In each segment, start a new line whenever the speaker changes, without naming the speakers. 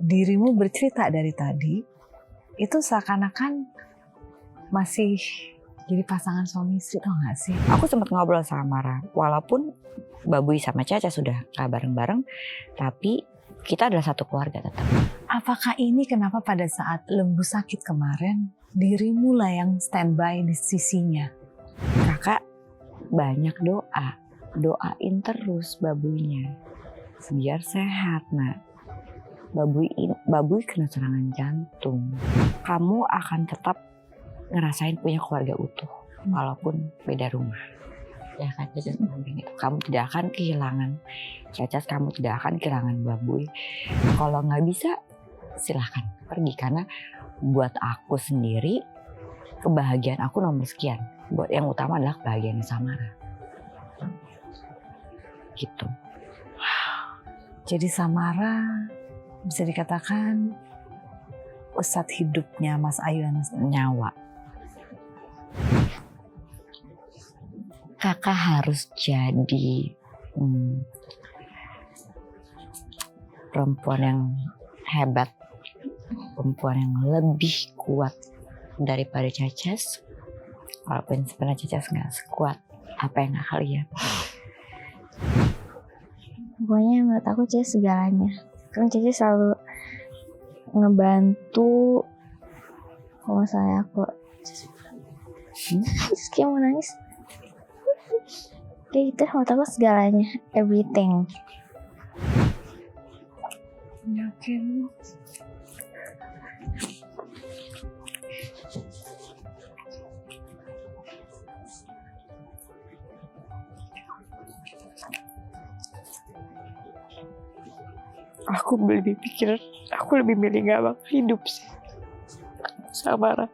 dirimu bercerita dari tadi, itu seakan-akan masih jadi pasangan suami istri, tau gak sih?
Aku sempat ngobrol sama Mara, walaupun Babuy sama Caca sudah gak bareng-bareng, tapi kita adalah satu keluarga tetap.
Apakah ini kenapa pada saat Lembu sakit kemarin, dirimu lah yang standby di sisinya?
Kakak banyak doain terus Babuynya biar sehat, nak. Babuy kena serangan jantung. Kamu akan tetap ngerasain punya keluarga utuh walaupun beda rumah. Ya kan, Cacas gitu. Kamu tidak akan kehilangan Cacas, kamu tidak akan kehilangan Babuy. Kalau nggak bisa, silahkan pergi, karena buat aku sendiri kebahagiaan aku nomor sekian. Buat yang utama adalah kebahagiaan Samara. Gitu.
Jadi Samara bisa dikatakan ustadz hidupnya Mas Ayu
nyawa. Kakak harus jadi perempuan yang hebat, perempuan yang lebih kuat daripada Cacas. Walaupun sebenarnya Cacas nggak sekuat apa yang kakak lihat.
Pokoknya menurut aku Cacas segalanya. Kan Cacas selalu ngebantu kalau misalnya aku terus kayak mau nangis. Kayak gitu menurut aku segalanya, everything.
Yakin?
Aku lebih pikir, aku lebih milih gak bakal hidup sih sama Mara.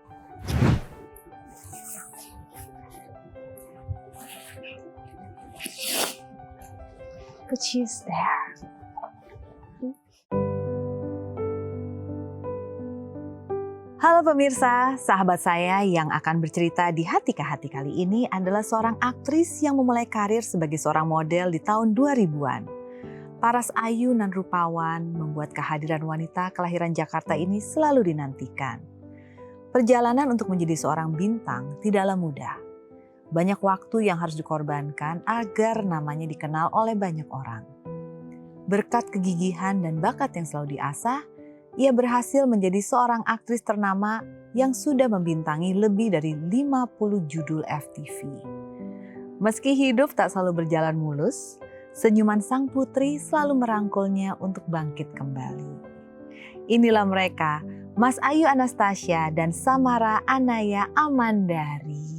But she's there. Halo pemirsa, sahabat saya yang akan bercerita di Hati ke Hati kali ini adalah seorang aktris yang memulai karir sebagai seorang model di tahun 2000-an. Paras ayu nan rupawan membuat kehadiran wanita kelahiran Jakarta ini selalu dinantikan. Perjalanan untuk menjadi seorang bintang tidaklah mudah. Banyak waktu yang harus dikorbankan agar namanya dikenal oleh banyak orang. Berkat kegigihan dan bakat yang selalu diasah, ia berhasil menjadi seorang aktris ternama yang sudah membintangi lebih dari 50 judul FTV. Meski hidup tak selalu berjalan mulus, senyuman sang putri selalu merangkulnya untuk bangkit kembali. Inilah mereka, Mas Ayu Anastasia dan Samara Anaya Amandari.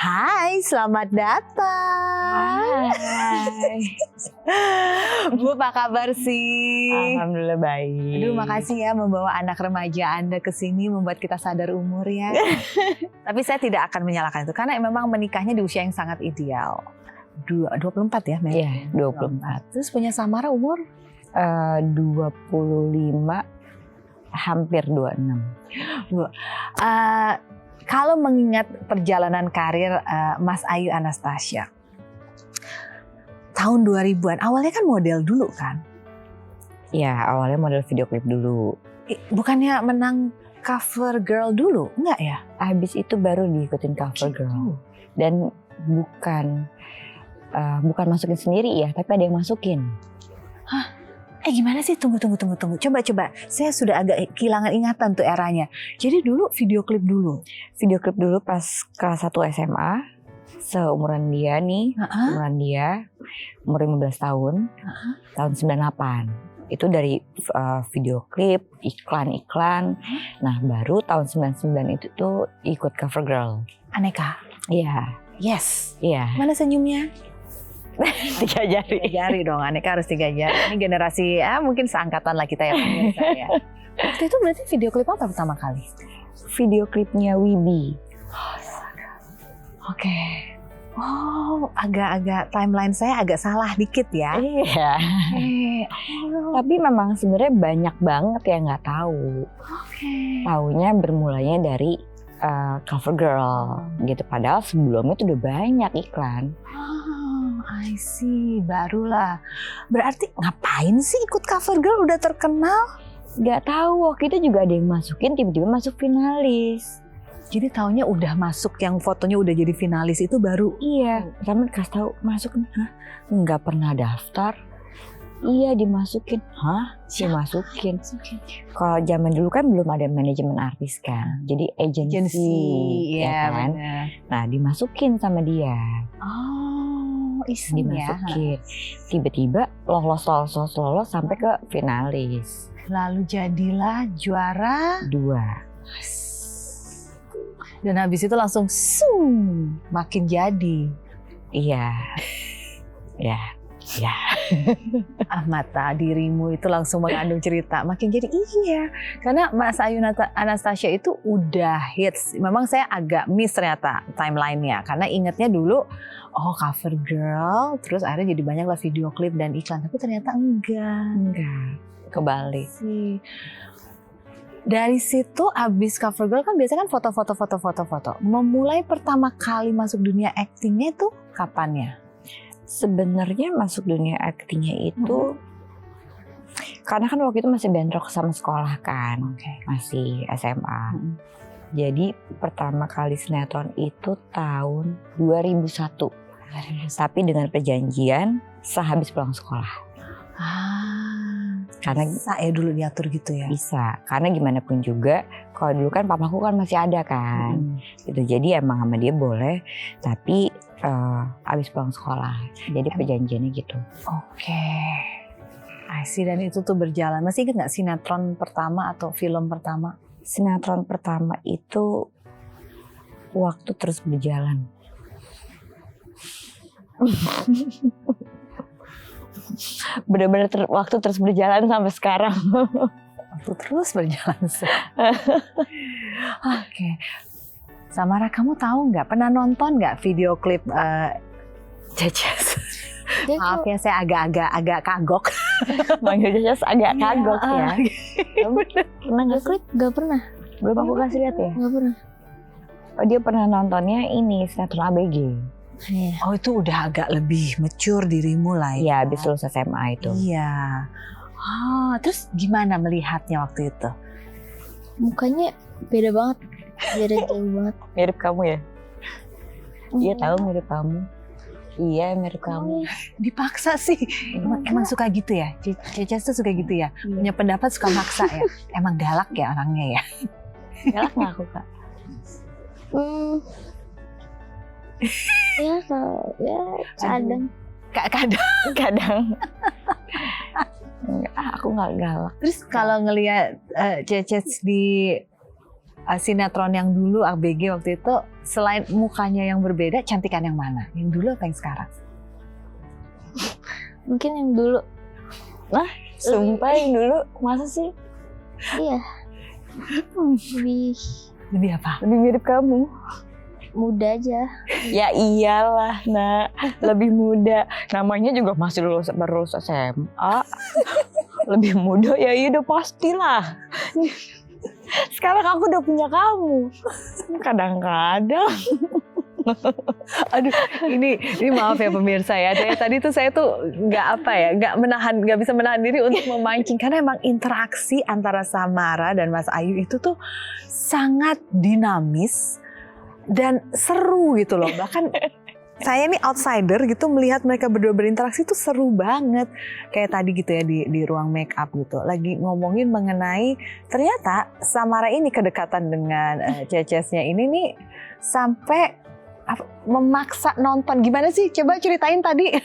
Hai, selamat datang.
Hai.
Bu, apa kabar sih?
Alhamdulillah baik.
Aduh, makasih ya membawa anak remaja Anda ke sini, membuat kita sadar umur ya. Tapi saya tidak akan menyalahkan itu, karena memang menikahnya di usia yang sangat ideal. 24 ya?
Iya, 24.
Terus punya Samara umur?
25, hampir 26.
Bu, kalau mengingat perjalanan karir Mas Ayu Anastasia, tahun 2000-an, awalnya kan model dulu kan?
Iya, awalnya model video klip dulu.
Bukannya menang cover girl dulu, enggak ya?
Habis itu baru diikutin cover girl. Dan bukan masukin sendiri ya, tapi ada yang masukin.
Hah? Gimana sih? Tunggu. Coba. Saya sudah agak kehilangan ingatan tuh eranya. Jadi dulu video klip dulu.
Video klip dulu pas kelas 1 SMA. Seumuran dia nih. Umuran dia. Umur 15 tahun. Tahun 98. Itu dari video klip, iklan. Nah baru tahun 99 itu tuh ikut cover girl.
Aneka?
Iya.
Yes.
Iya.
Mana senyumnya?
3 jari.
3 jari dong, Aneka harus 3 jari. Ini generasi mungkin seangkatan lah kita ya pemirsa ya. Waktu itu berarti video klip apa pertama kali?
Video klipnya Wibi.
Oke. Oh, agak timeline saya agak salah dikit ya.
Iya. Tapi memang sebenarnya banyak banget yang nggak tahu. Taunya bermulanya dari cover girl gitu. Padahal sebelumnya tuh udah banyak iklan.
I I see, barulah. Berarti ngapain sih ikut cover girl udah terkenal?
Gak tahu, waktu itu juga ada yang masukin, tiba-tiba masuk finalis.
Jadi taunya udah masuk, yang fotonya udah jadi finalis itu baru.
Iya, pertama dikasih tahu masuk. Hah? Nggak pernah daftar. Iya dimasukin. Hah? Dimasukin. Kalau zaman dulu kan belum ada manajemen artis kan. Jadi agensi,
ya
kan.
benar.
Nah dimasukin sama dia.
Oh,
Dimasukin. Tiba-tiba lolos sampai ke finalis.
Lalu jadilah juara
2.
dan habis itu langsung makin jadi.
Iya. Ya.
Mata dirimu itu langsung mengandung cerita. Makin jadi iya. Karena Mas Ayu Anastasia itu udah hits. Memang saya agak miss ternyata timelinenya. Karena ingetnya dulu, cover girl. Terus akhirnya jadi banyak lah video klip dan iklan. Tapi ternyata enggak.
Kebalik.
Dari situ abis cover girl kan biasanya kan foto. Memulai pertama kali masuk dunia actingnya itu kapannya?
Sebenarnya masuk dunia aktingnya itu karena kan waktu itu masih bentrok sama sekolah kan, masih SMA. Jadi pertama kali sinetron itu tahun 2001. Tapi dengan perjanjian sehabis pulang sekolah. Karena
saya dulu diatur gitu ya.
bisa, karena gimana pun juga kalau dulu kan papaku kan masih ada kan, gitu. Jadi emang sama dia boleh, tapi abis pulang sekolah. Jadi perjanjiannya gitu.
Oke. I see, dan itu tuh berjalan. Masih ingat nggak sinetron pertama atau film pertama?
Sinetron pertama itu Waktu Terus Berjalan. Benar-benar waktu terus berjalan sampai sekarang.
Waktu terus berjalan. Oke. Samara, kamu tahu nggak? Pernah nonton nggak video klip Jejes? Maaf ya, saya agak kagok.
Manggil Jejes agak kagok ya.
Pernah nggak klip? Gak pernah.
Belum aku kasih lihat ya.
Gak pernah.
Oh, dia pernah nontonnya ini sinetron ABG.
Iya.
Oh, itu udah agak lebih mature dirimu lah ya.
Iya, habis lulus SMA itu.
Iya. Terus gimana melihatnya waktu itu?
Mukanya beda banget. Beda jauh banget.
Mirip kamu ya? Iya, tahu mirip kamu. Iya, mirip kamu.
Dipaksa sih. Emang suka gitu ya? Jejes tuh suka gitu ya? Punya pendapat suka maksa ya? Emang galak ya orangnya ya?
Galak nggak aku, Kak?
Ya kadang.
Kadang. Aku nggak galak.
Terus kalau ngelihat Jejes di sinetron yang dulu ABG waktu itu, selain mukanya yang berbeda, cantikan yang mana? Yang dulu apa yang sekarang?
Mungkin yang dulu.
Sumpah yang dulu, masa sih?
Iya.
Lebih apa?
Lebih mirip kamu.
Muda aja.
Ya iyalah, nak. Lebih muda. Namanya juga masih baru lulus SMA. Lebih muda ya udah pastilah. Sekarang aku udah punya kamu. Kadang-kadang.
Aduh, ini maaf ya pemirsa ya. Tadi tuh saya tuh nggak bisa menahan diri untuk memancing, karena emang interaksi antara Samara dan Mas Ayu itu tuh sangat dinamis dan seru gitu loh. Bahkan saya nih outsider gitu melihat mereka berdua berinteraksi tuh seru banget. Kayak tadi gitu ya di ruang make up gitu. Lagi ngomongin mengenai ternyata Samara ini kedekatan dengan Jejesnya ini nih sampai memaksa nonton. Gimana sih? Coba ceritain tadi.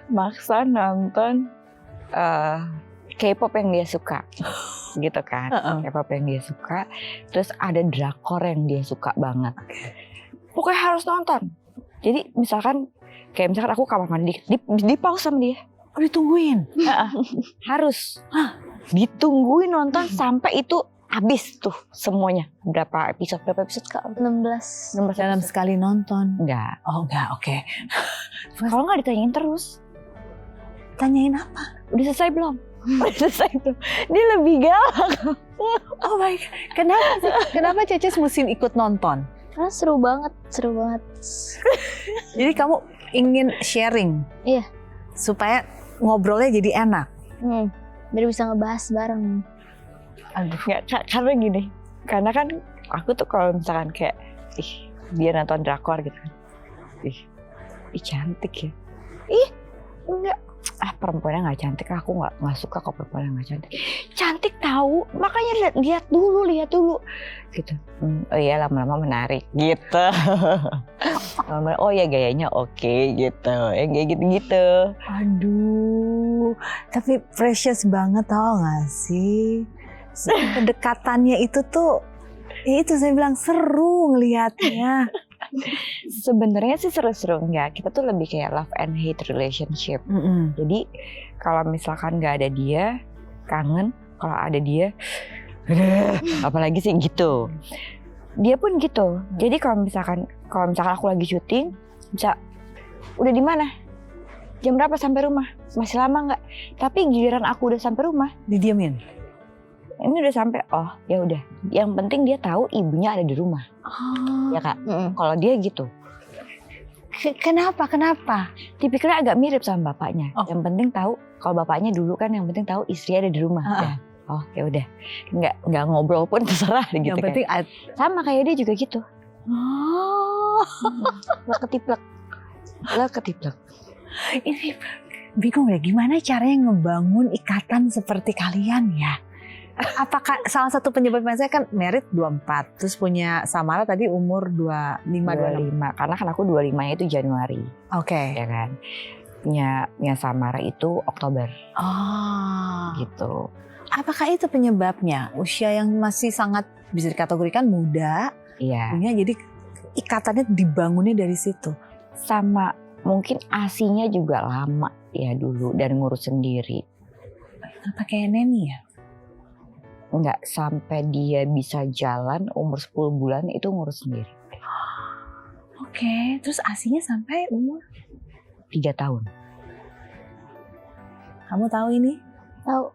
Maksa nonton K-pop yang dia suka. Gitu kan. K-pop yang dia suka. Terus ada drakor yang dia suka banget. Pokoknya harus nonton. Jadi misalkan aku kamar mandi, di pause sama dia.
Oh, ditungguin?
Harus. Ditungguin nonton sampai itu habis tuh semuanya. Berapa episode Kak?
16
dalam sekali nonton?
Enggak.
Oh enggak, oke.
Kalau nggak ditanyain terus.
Tanyain apa?
Udah selesai belum? Udah selesai tuh. Dia lebih galak.
Oh my God. Kenapa Jejes mesti ikut nonton?
Karena seru banget.
Jadi kamu ingin sharing.
Iya.
Supaya ngobrolnya jadi enak.
Biar bisa ngebahas bareng.
Aduh, karena gini. Karena kan aku tuh kalau misalkan kayak dia nonton drakor gitu kan. Ih cantik ya. Enggak. Perempuannya nggak cantik, aku nggak suka kok perempuan yang nggak cantik. Cantik tahu, makanya lihat dulu gitu. Oh iya, lama-lama menarik gitu. Oh ya gayanya oke gitu, yang kayak gitu.
Aduh, tapi precious banget tau gak sih? Kedekatannya itu tuh, ya itu saya bilang seru ngelihatnya.
Sebenarnya sih seru-seru enggak. Kita tuh lebih kayak love and hate relationship. Jadi kalau misalkan nggak ada dia, kangen. Kalau ada dia, apalagi sih gitu. Dia pun gitu. Jadi kalau misalkan aku lagi syuting, bisa udah di mana? Jam berapa sampai rumah? Masih lama nggak? Tapi giliran aku udah sampai rumah,
Didiamin.
ini udah sampai. Oh ya udah. Yang penting dia tahu ibunya ada di rumah. Ya kak. Kalau dia gitu.
Kenapa?
Tipikalnya agak mirip sama bapaknya.
Oh.
Yang penting tahu kalau bapaknya dulu kan yang penting tahu istri ada di rumah. Ya. Oh ya udah. Nggak ngobrol pun terserah gitu.
Yang penting
sama kayak dia juga gitu. Lo ketiplek.
Ini bingung ya, gimana caranya ngebangun ikatan seperti kalian ya? Apakah salah satu penyebabnya, saya kan married 24, terus punya Samara tadi umur 25.
Karena kan aku 25-nya itu Januari.
Oke.
Ya kan. Punya Samara itu Oktober. Gitu.
Apakah itu penyebabnya? Usia yang masih sangat bisa dikategorikan muda.
Iya.
Punya, jadi ikatannya dibangunnya dari situ.
Sama mungkin asinya juga lama ya dulu dan ngurus sendiri.
Nggak pakai neni ya?
Nggak sampai dia bisa jalan umur 10 bulan itu ngurus sendiri.
Oke, terus asinya sampai umur
3 tahun.
Kamu tahu ini?
Tahu.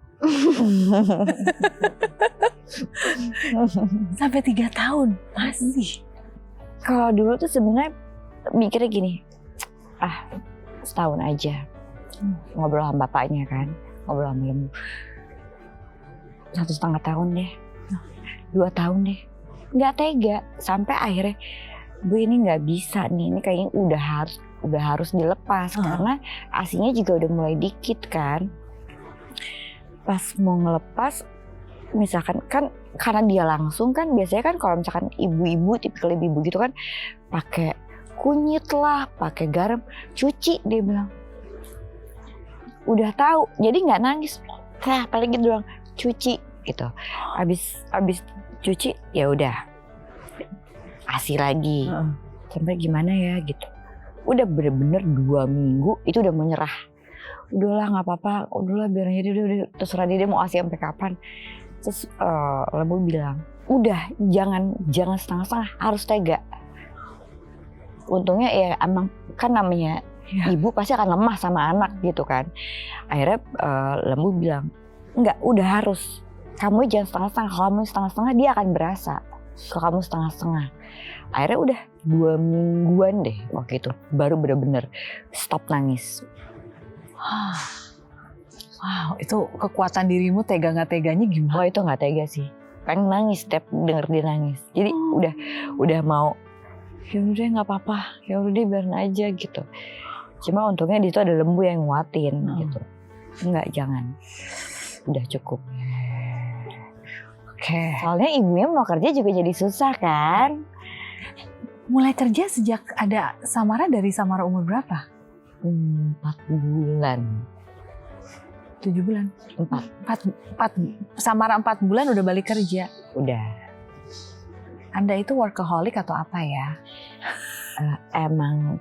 Sampai 3 tahun masih.
Kalau dulu tuh sebenarnya mikirnya gini, setahun aja ngobrol sama bapaknya kan, ngobrol sama Lembu. 1,5 tahun deh, 2 tahun deh, nggak tega sampai akhirnya, Bu ini nggak bisa nih, ini kayaknya udah harus dilepas karena asinya juga udah mulai dikit kan. Pas mau ngelepas, misalkan kan karena dia langsung kan biasanya kan kalau misalkan ibu-ibu tipikal ibu gitu kan pakai kunyit lah, pakai garam, cuci dia bilang. Udah tahu, jadi nggak nangis, paling gitu doang. Cuci gitu. Abis cuci ya udah asi lagi. Sampai gimana ya gitu. Udah bener-bener 2 minggu itu udah menyerah. Udahlah nggak apa-apa, udahlah biar aja dia terserah dia mau asi sampai kapan. Terus Lembu bilang, udah jangan setengah-setengah, harus tega. Untungnya ya emang kan namanya ibu pasti akan lemah sama anak gitu kan. Akhirnya Lembu bilang, enggak, udah harus. Kamu jangan setengah-setengah. Kalau kamu setengah-setengah dia akan berasa. Kalau kamu setengah-setengah. Akhirnya udah 2 mingguan deh waktu itu. Baru bener-bener stop nangis.
Wow, itu kekuatan dirimu tega nggak teganya gimana?
Wah itu nggak tega sih. Pengen nangis setiap denger dia nangis. Jadi udah mau. Ya udah nggak apa-apa. Ya udah biarin aja gitu. Cuma untungnya di situ ada Lembu yang nguatin gitu. Enggak, jangan. Udah cukup.
Oke.
Soalnya ibunya mau kerja juga jadi susah kan.
Mulai kerja sejak ada Samara, dari Samara umur berapa?
4 bulan.
7 bulan?
4.
Samara 4 bulan udah balik kerja?
Udah.
Anda itu workaholic atau apa ya?
Emang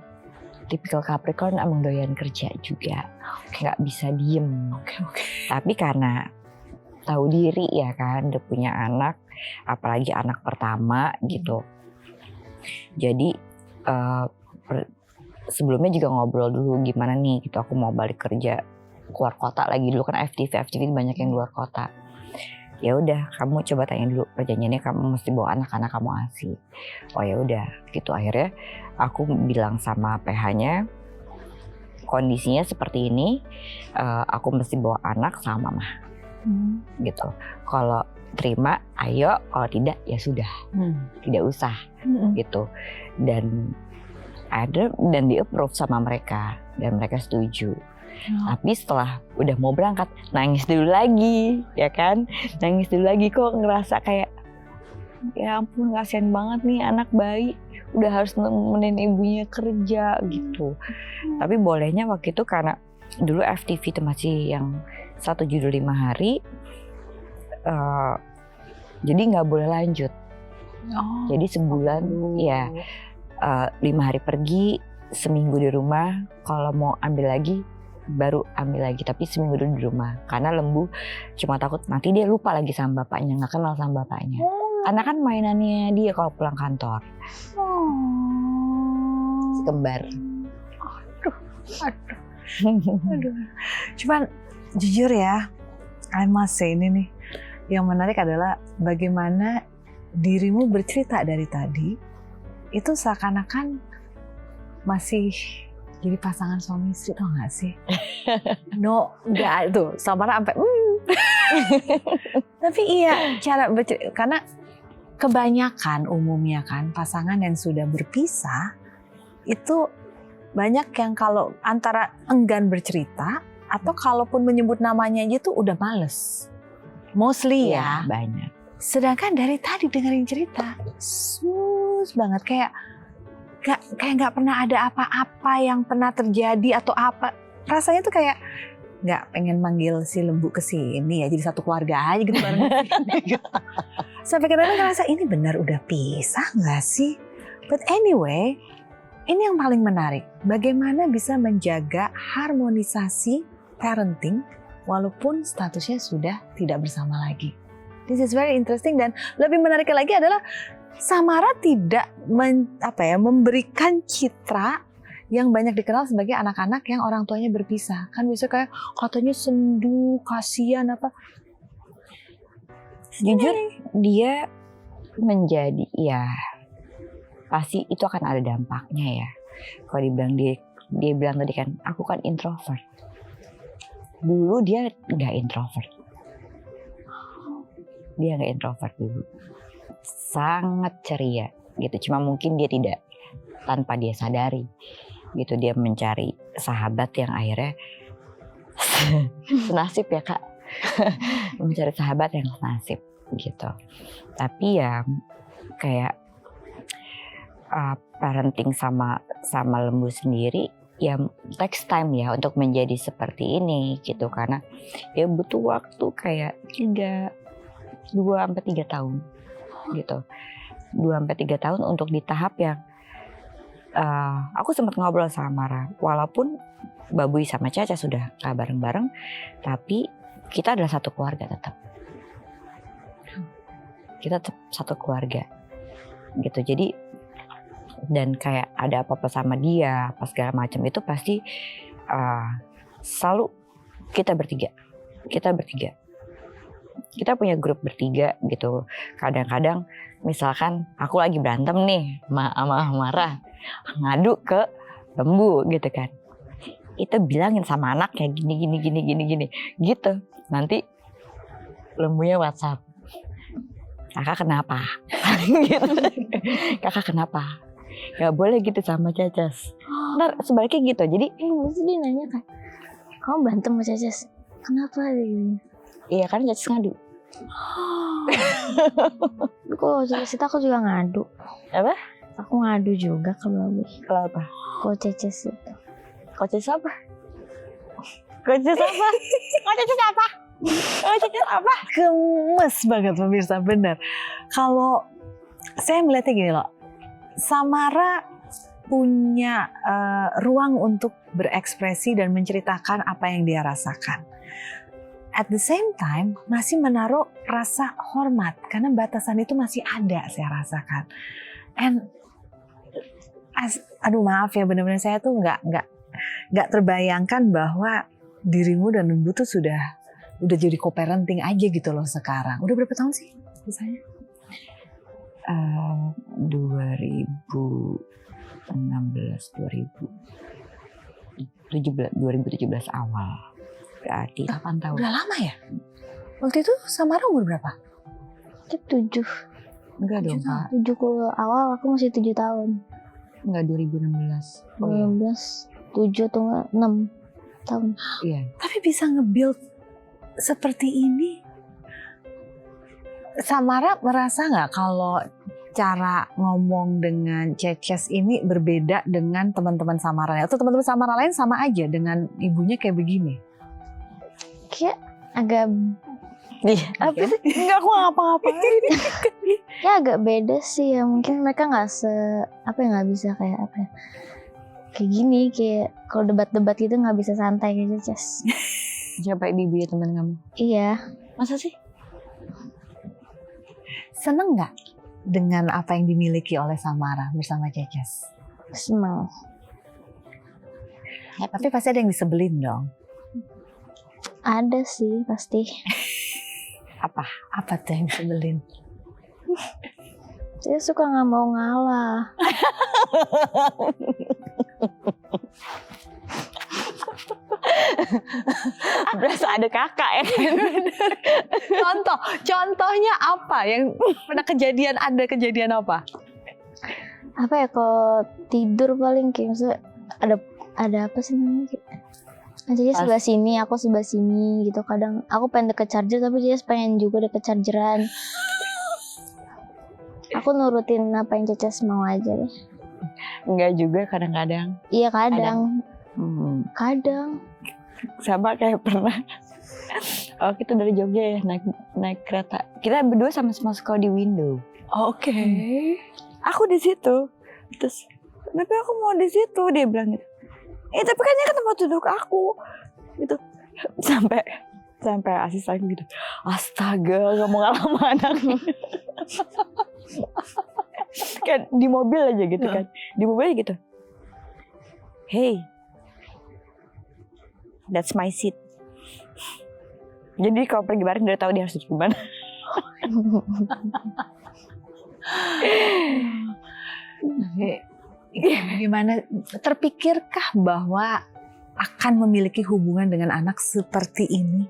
tipikal Capricorn, emang doyan kerja juga. Nggak bisa diem.
Oke.
Tapi karena tahu diri ya kan, udah punya anak, apalagi anak pertama gitu. Jadi sebelumnya juga ngobrol dulu gimana nih gitu, aku mau balik kerja keluar kota lagi, dulu kan FTV banyak yang luar kota. Ya udah, kamu coba tanya dulu perjanjiannya, kamu mesti bawa anak-anak kamu asi. Oh ya udah gitu. Akhirnya aku bilang sama PH-nya, kondisinya seperti ini, aku mesti bawa anak sama mama gitu. Kalau terima, ayo. Kalau tidak, ya sudah, tidak usah gitu. Dan di approve sama mereka dan mereka setuju. Tapi setelah udah mau berangkat, nangis dulu lagi, ya kan? Nangis dulu lagi, kok ngerasa kayak, ya ampun kasihan banget nih anak bayi, udah harus nemenin ibunya kerja gitu. Tapi bolehnya waktu itu karena dulu FTV itu masih yang 1 judul 5 hari, jadi nggak boleh lanjut. Jadi sebulan, ya 5 hari pergi, seminggu di rumah. Kalau mau ambil lagi, baru ambil lagi. Tapi seminggu dulu di rumah. Karena Lembu cuma takut nanti dia lupa lagi sama bapaknya, nggak kenal sama bapaknya. Karena kan mainannya dia kalau pulang kantor. Kembar.
Aduh. Cuman jujur ya, I must say ini nih, yang menarik adalah bagaimana dirimu bercerita dari tadi, itu seakan-akan masih jadi pasangan suami istri, tau gak sih? No, enggak tuh, Samara sampai Tapi iya, cara bercerita, karena kebanyakan umumnya kan pasangan yang sudah berpisah itu banyak yang kalau antara enggan bercerita atau kalaupun menyebut namanya aja tuh udah males. Mostly ya.
Banyak.
Sedangkan dari tadi dengerin cerita smooth banget, kayak nggak pernah ada apa-apa yang pernah terjadi atau apa. Rasanya tuh kayak nggak pengen manggil si Lembu ke sini ya, jadi satu keluarga aja gitu bareng. Sampai kadang-kadang ngerasa ini benar udah pisah nggak sih? But anyway, ini yang paling menarik. Bagaimana bisa menjaga harmonisasi parenting walaupun statusnya sudah tidak bersama lagi. This is very interesting, dan lebih menarik lagi adalah Samara tidak memberikan citra yang banyak dikenal sebagai anak-anak yang orang tuanya berpisah. Kan biasanya kayak katanya sendu, kasihan apa.
Jujur dia menjadi, ya pasti itu akan ada dampaknya ya. Kalau dibilang dia bilang tadi kan, aku kan introvert. Dulu dia nggak introvert. Dia nggak introvert dulu. Sangat ceria gitu. Cuma mungkin dia tidak, tanpa dia sadari gitu, dia mencari sahabat yang akhirnya senasib ya Kak. Mencari sahabat yang senasib gitu. Tapi ya kayak parenting sama Lembu sendiri ya takes time ya untuk menjadi seperti ini gitu, karena ya butuh waktu kayak 2-3 tahun gitu. 2-3 tahun untuk di tahap yang aku sempat ngobrol sama Mara, walaupun Babuy sama Caca sudah bareng-bareng, tapi kita adalah satu keluarga tetap. Kita tetap satu keluarga gitu. Jadi dan kayak ada apa-apa sama dia, apa segala macam itu pasti selalu kita bertiga. Kita punya grup bertiga gitu. Kadang-kadang misalkan aku lagi berantem nih sama Mara, ngadu ke Lembu gitu kan. Itu bilangin sama anak kayak gini gitu. Nanti Lembunya WhatsApp. Kakak kenapa? Gitu. Kakak kenapa? Gak boleh gitu sama Cacas. Ntar sebaliknya gitu. Jadi
Mesti dia nanya kan, kamu berantem sama Cacas, kenapa gitu?
iya kan Cacas ngadu.
Kalau Cacas itu aku juga ngadu.
Apa?
Aku ngadu juga ke Babuy.
Kalau apa?
Kalau Cacas itu.
Kok Cacas apa? Kok Cacas apa? Kok Cacas apa? Kok Cacas apa?
Gemes banget pemirsa, benar. Kalau saya melihatnya gini loh, Samara punya ruang untuk berekspresi dan menceritakan apa yang dia rasakan. At the same time masih menaruh rasa hormat karena batasan itu masih ada, saya rasakan. And aduh maaf ya, benar-benar saya tuh nggak terbayangkan bahwa dirimu dan Lembu tuh udah jadi co-parenting aja gitu loh sekarang. Udah berapa tahun sih misalnya?
2016 2017 2017 awal. Berarti 8 tahun.
Udah lama ya? Waktu itu Samara umur berapa?
Itu 7.
Enggak dong, Kak.
7 ke awal aku masih 7 tahun.
Enggak, 2016.
2016, 7 atau 6 tahun.
Iya.
Tapi bisa nge-build seperti ini. Samara merasa nggak kalau cara ngomong dengan Ceces ini berbeda dengan teman-teman Samara lain? Atau teman-teman Samara lain sama aja dengan ibunya kayak begini?
Kayak agak
Apa sih? Enggak, aku ngapa-ngapain.
ya agak beda sih ya, mungkin mereka nggak nggak bisa kayak apa ya, kayak gini, kayak kalau debat-debat gitu nggak bisa santai gitu, Ces.
Siapa ibu ya teman kamu?
Iya,
Masa sih?
Seneng nggak dengan apa yang dimiliki oleh Samara bersama Ceces?
senang.
Tapi pasti ada yang disebelin dong.
Ada sih pasti.
Apa tuh yang disebelin?
Saya suka nggak mau ngalah.
Berasa ada kakak ya kan?
Contohnya apa yang pernah ada kejadian apa?
Apa ya, kalau tidur paling kayak maksudnya ada apa sih namanya? Jadi sebelah sini, aku sebelah sini gitu. Kadang aku pengen deket charger tapi dia pengen juga deket chargeran. Aku nurutin apa yang Ceces mau aja deh.
Enggak juga kadang-kadang.
Iya kadang. Kadang.
Sama kayak pernah. Oh, kita dari Jogja ya naik kereta. Kita berdua sama-sama sekolah di window.
Oke.
Aku di situ. Terus, "Tapi aku mau di situ," dia bilang gitu. Tapi kan ini kan tempat duduk aku. Gitu. Sampai asisten gitu. Astaga, gak mau ngalah sama anaknya. Kan di mobil aja gitu kan. Di mobil aja gitu. "Hey, that's my seat." Jadi kalau pergi bareng udah tahu dia harus duduk gimana.
Gimana, terpikirkah bahwa akan memiliki hubungan dengan anak seperti ini?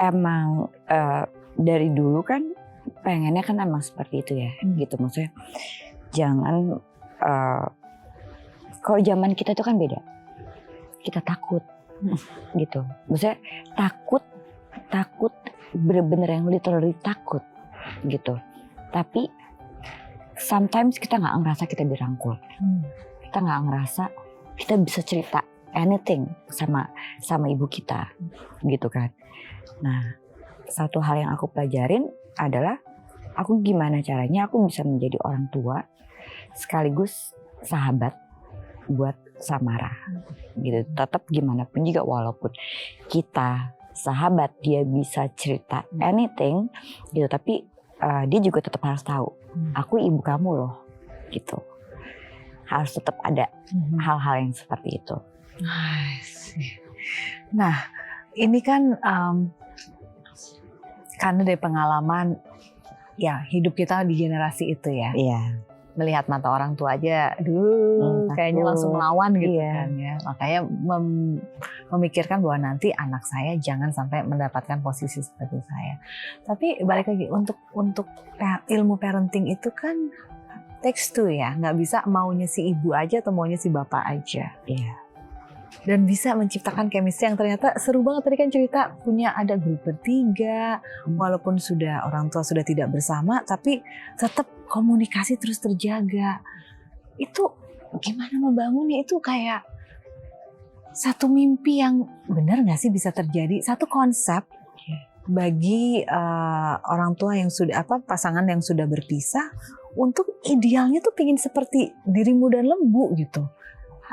Emang dari dulu kan pengennya kan emang seperti itu ya, gitu. Maksudnya jangan kalau zaman kita itu kan beda. Kita takut gitu. Maksudnya takut bener-bener yang literally takut gitu. Tapi sometimes kita nggak ngerasa kita dirangkul. Kita nggak ngerasa kita bisa cerita anything sama ibu kita gitu kan. Nah, satu hal yang aku pelajarin adalah aku gimana caranya aku bisa menjadi orang tua sekaligus sahabat buat Samara gitu. Tetap gimana pun juga walaupun kita sahabat, dia bisa cerita anything gitu, tapi dia juga tetap harus tahu aku ibu kamu loh gitu. Harus tetap ada hal-hal yang seperti itu.
Nah, ini kan karena dari pengalaman ya hidup kita di generasi itu ya.
Iya.
Melihat mata orang tua aja, kayaknya langsung melawan gitu kan ya. Makanya memikirkan bahwa nanti anak saya jangan sampai mendapatkan posisi seperti saya. Tapi balik lagi untuk ilmu parenting itu kan takes two ya, nggak bisa maunya si ibu aja atau maunya si bapak aja.
Iya.
Dan bisa menciptakan chemistry yang ternyata seru banget. Tadi kan cerita punya ada grup bertiga, walaupun orang tua sudah tidak bersama, tapi tetap komunikasi terus terjaga. Itu gimana membangunnya? Itu kayak satu mimpi yang benar nggak sih bisa terjadi? Satu konsep bagi orang tua yang pasangan yang sudah berpisah, untuk idealnya tuh pingin seperti dirimu dan lembu gitu.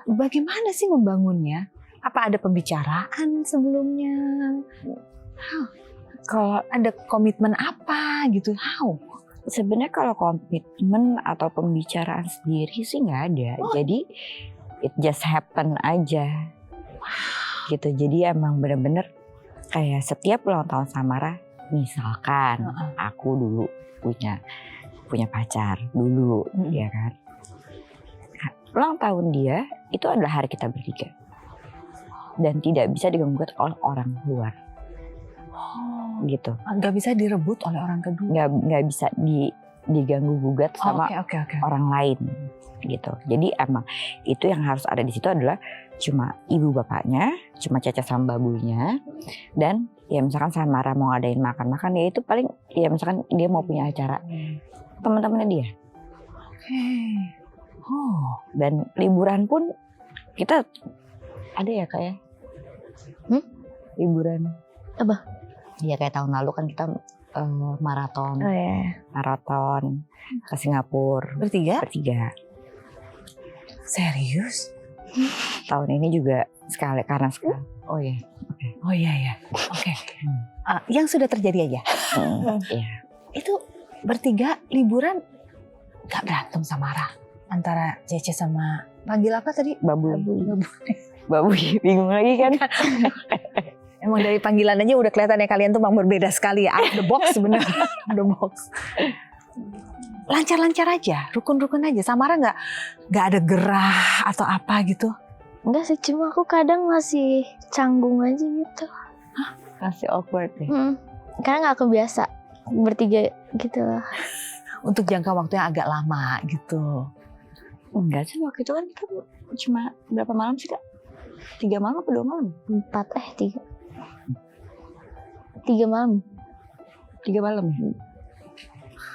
Bagaimana sih membangunnya? Apa ada pembicaraan sebelumnya? Kalau ada komitmen apa gitu?
Sebenarnya kalau komitmen atau pembicaraan sendiri sih nggak ada. Jadi it just happen aja. Gitu. Jadi emang bener-bener kayak setiap ulang tahun Samara, misalkan aku dulu punya pacar dulu, ya kan. ulang tahun dia itu adalah hari kita bertiga. Dan tidak bisa diganggu oleh orang luar. Gitu.
Nggak bisa direbut oleh orang kedua.
Nggak bisa diganggu gugat sama
Oke.
orang lain gitu. Jadi emang itu yang harus ada di situ adalah cuma ibu bapaknya, cuma Caca sama babunya, dan ya misalkan Samara mau ngadain makan-makan ya itu paling ya misalkan dia mau punya acara teman-temannya dia.
Oke. Oh.
Dan liburan pun kita ada ya kayak liburan
Apa?
Ya kayak tahun lalu kan kita maraton
Oh ya.
maraton ke Singapura
Bertiga? Serius?
tahun ini juga sekali. Oh iya.
Oh iya. Oke. Yang sudah terjadi aja.
Iya.
Itu bertiga liburan gak berantem sama Ra? Antara Cece sama panggil apa tadi?
Babu bingung lagi kan.
Emang dari panggilan aja udah kelihatan ya kalian tuh memang berbeda sekali ya. Out of the box bener. Out of the box. Lancar-lancar aja, rukun-rukun aja. Samara nggak ada gerah atau apa gitu?
Enggak sih, cuma aku kadang masih canggung aja gitu.
Masih awkward ya.
Karena nggak kebiasa bertiga gitu lah.
Untuk jangka waktu yang agak lama gitu.
Enggak sih, waktu itu kan kita cuma berapa malam sih Kak? 3 malam apa 2 malam?
3 malam.
3 malam ya?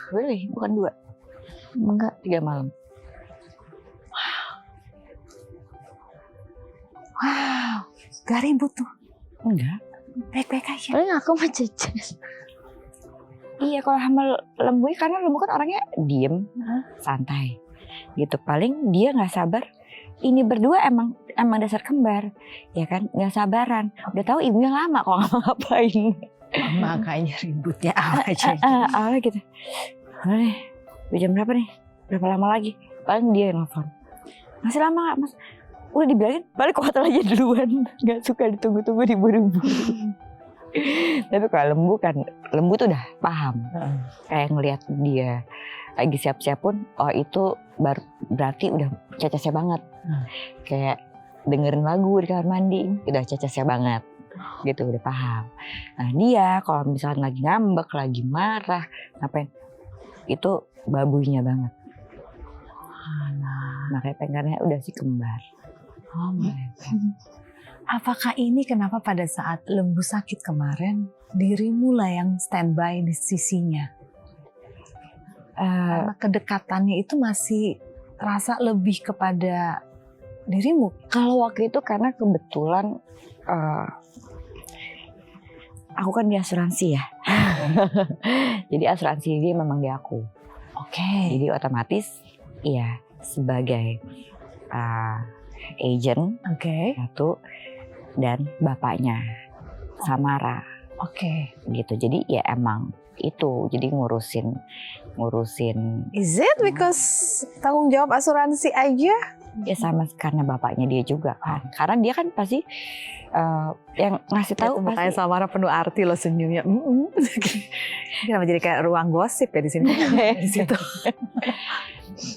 Really? Bukan 2?
Enggak.
3 malam.
Wow, gak ribut tuh.
Enggak.
Baik-baik aja.
Paling aku mah Cece.
Iya, kalau sama Lembu karena Lembu kan orangnya diem, santai. Gitu, paling dia nggak sabar. Ini berdua emang dasar kembar, ya kan? Nggak sabaran. Udah tahu ibunya lama kok nggak ngapain.
Makanya ributnya aja.
Awalnya gitu. Udah jam berapa nih? Berapa lama lagi? Paling dia yang nelfon. Masih lama nggak Mas? Udah dibilangin balik ke hotel aja duluan. Nggak suka ditunggu-tunggu diburu-buru. Tapi kalau Lembu tuh udah paham. Kayak ngelihat dia lagi siap-siap pun, oh itu berarti udah cecesnya banget. Kayak dengerin lagu di kamar mandi, udah cecesnya banget. Gitu, udah paham. Nah dia kalau misalnya lagi ngambek, lagi marah, ngapain? Itu babuinya banget. Makanya pengennya udah si kembar.
Oh my God. Apakah ini kenapa pada saat Lembu sakit kemarin, dirimu lah yang standby di sisinya? Karena kedekatannya itu masih terasa lebih kepada dirimu.
Kalau waktu itu karena kebetulan aku kan di asuransi ya. Jadi asuransi dia memang di aku.
Oke.
Jadi otomatis ya sebagai agent satu dan bapaknya Samara.
Oke.
Gitu. Jadi ya emang itu jadi ngurusin.
Is it because tanggung jawab asuransi aja?
Ya sama karena bapaknya dia juga kan. Karena dia kan pasti yang ngasih tahu
Mukanya
pasti.
Samara penuh arti loh senyumnya. Kenapa jadi kayak ruang gosip ya di sini? Di situ.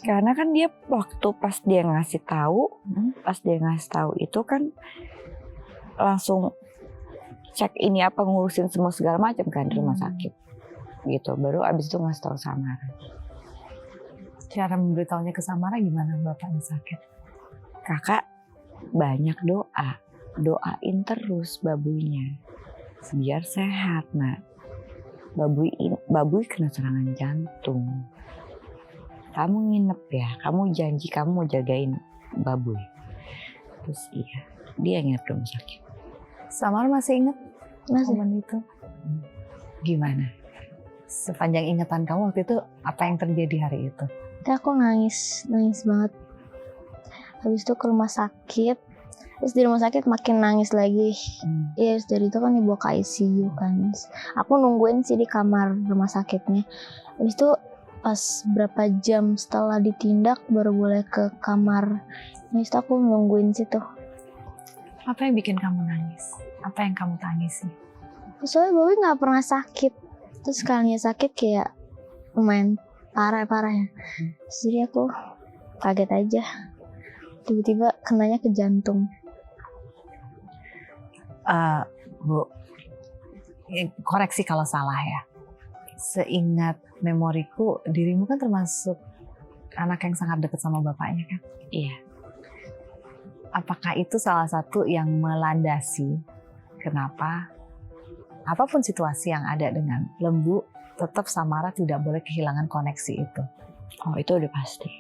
Karena kan dia waktu pas dia ngasih tahu itu kan langsung cek ini apa ngurusin semua segala macam kan di rumah sakit. Gitu. Baru abis itu ngasih tahu Samara.
Cara memberitahunya ke Samara gimana bapaknya sakit?
Kakak banyak doain terus babuinya biar sehat nak. Babui kena serangan jantung. Kamu nginep ya, kamu janji kamu mau jagain babui. Terus iya, dia nginep di rumah sakit.
Samara masih ingat momen itu? Gimana? Sepanjang ingatan kamu waktu itu apa yang terjadi hari itu?
Aku nangis banget. Habis itu ke rumah sakit. Terus di rumah sakit makin nangis lagi. Ya dari itu kan dibawa ke ICU kan. Aku nungguin sih di kamar rumah sakitnya. Habis itu pas berapa jam setelah ditindak baru boleh ke kamar. Habis itu aku nungguin situ.
Apa yang bikin kamu nangis? Apa yang kamu tangisi?
Soalnya Bowie gak pernah sakit. Terus sekalinya sakit kayak lumayan parah ya. Jadi aku kaget aja. tiba-tiba kenanya ke jantung.
Bu, koreksi kalau salah ya. Seingat memoriku, dirimu kan termasuk anak yang sangat dekat sama bapaknya kan?
Iya.
Apakah itu salah satu yang melandasi kenapa apapun situasi yang ada dengan Lembu, tetap Samara tidak boleh kehilangan koneksi itu?
Oh, itu udah pasti.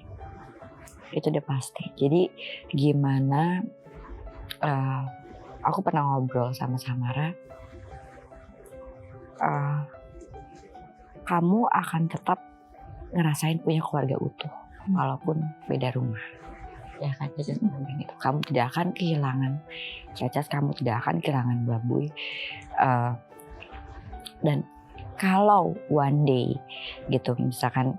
Itu udah pasti. Jadi gimana, aku pernah ngobrol sama Samara, kamu akan tetap ngerasain punya keluarga utuh walaupun beda rumah. Ya kan, Cacas bilang gitu. Kamu tidak akan kehilangan Cacas, kamu tidak akan kehilangan Babuy. Dan kalau one day gitu, misalkan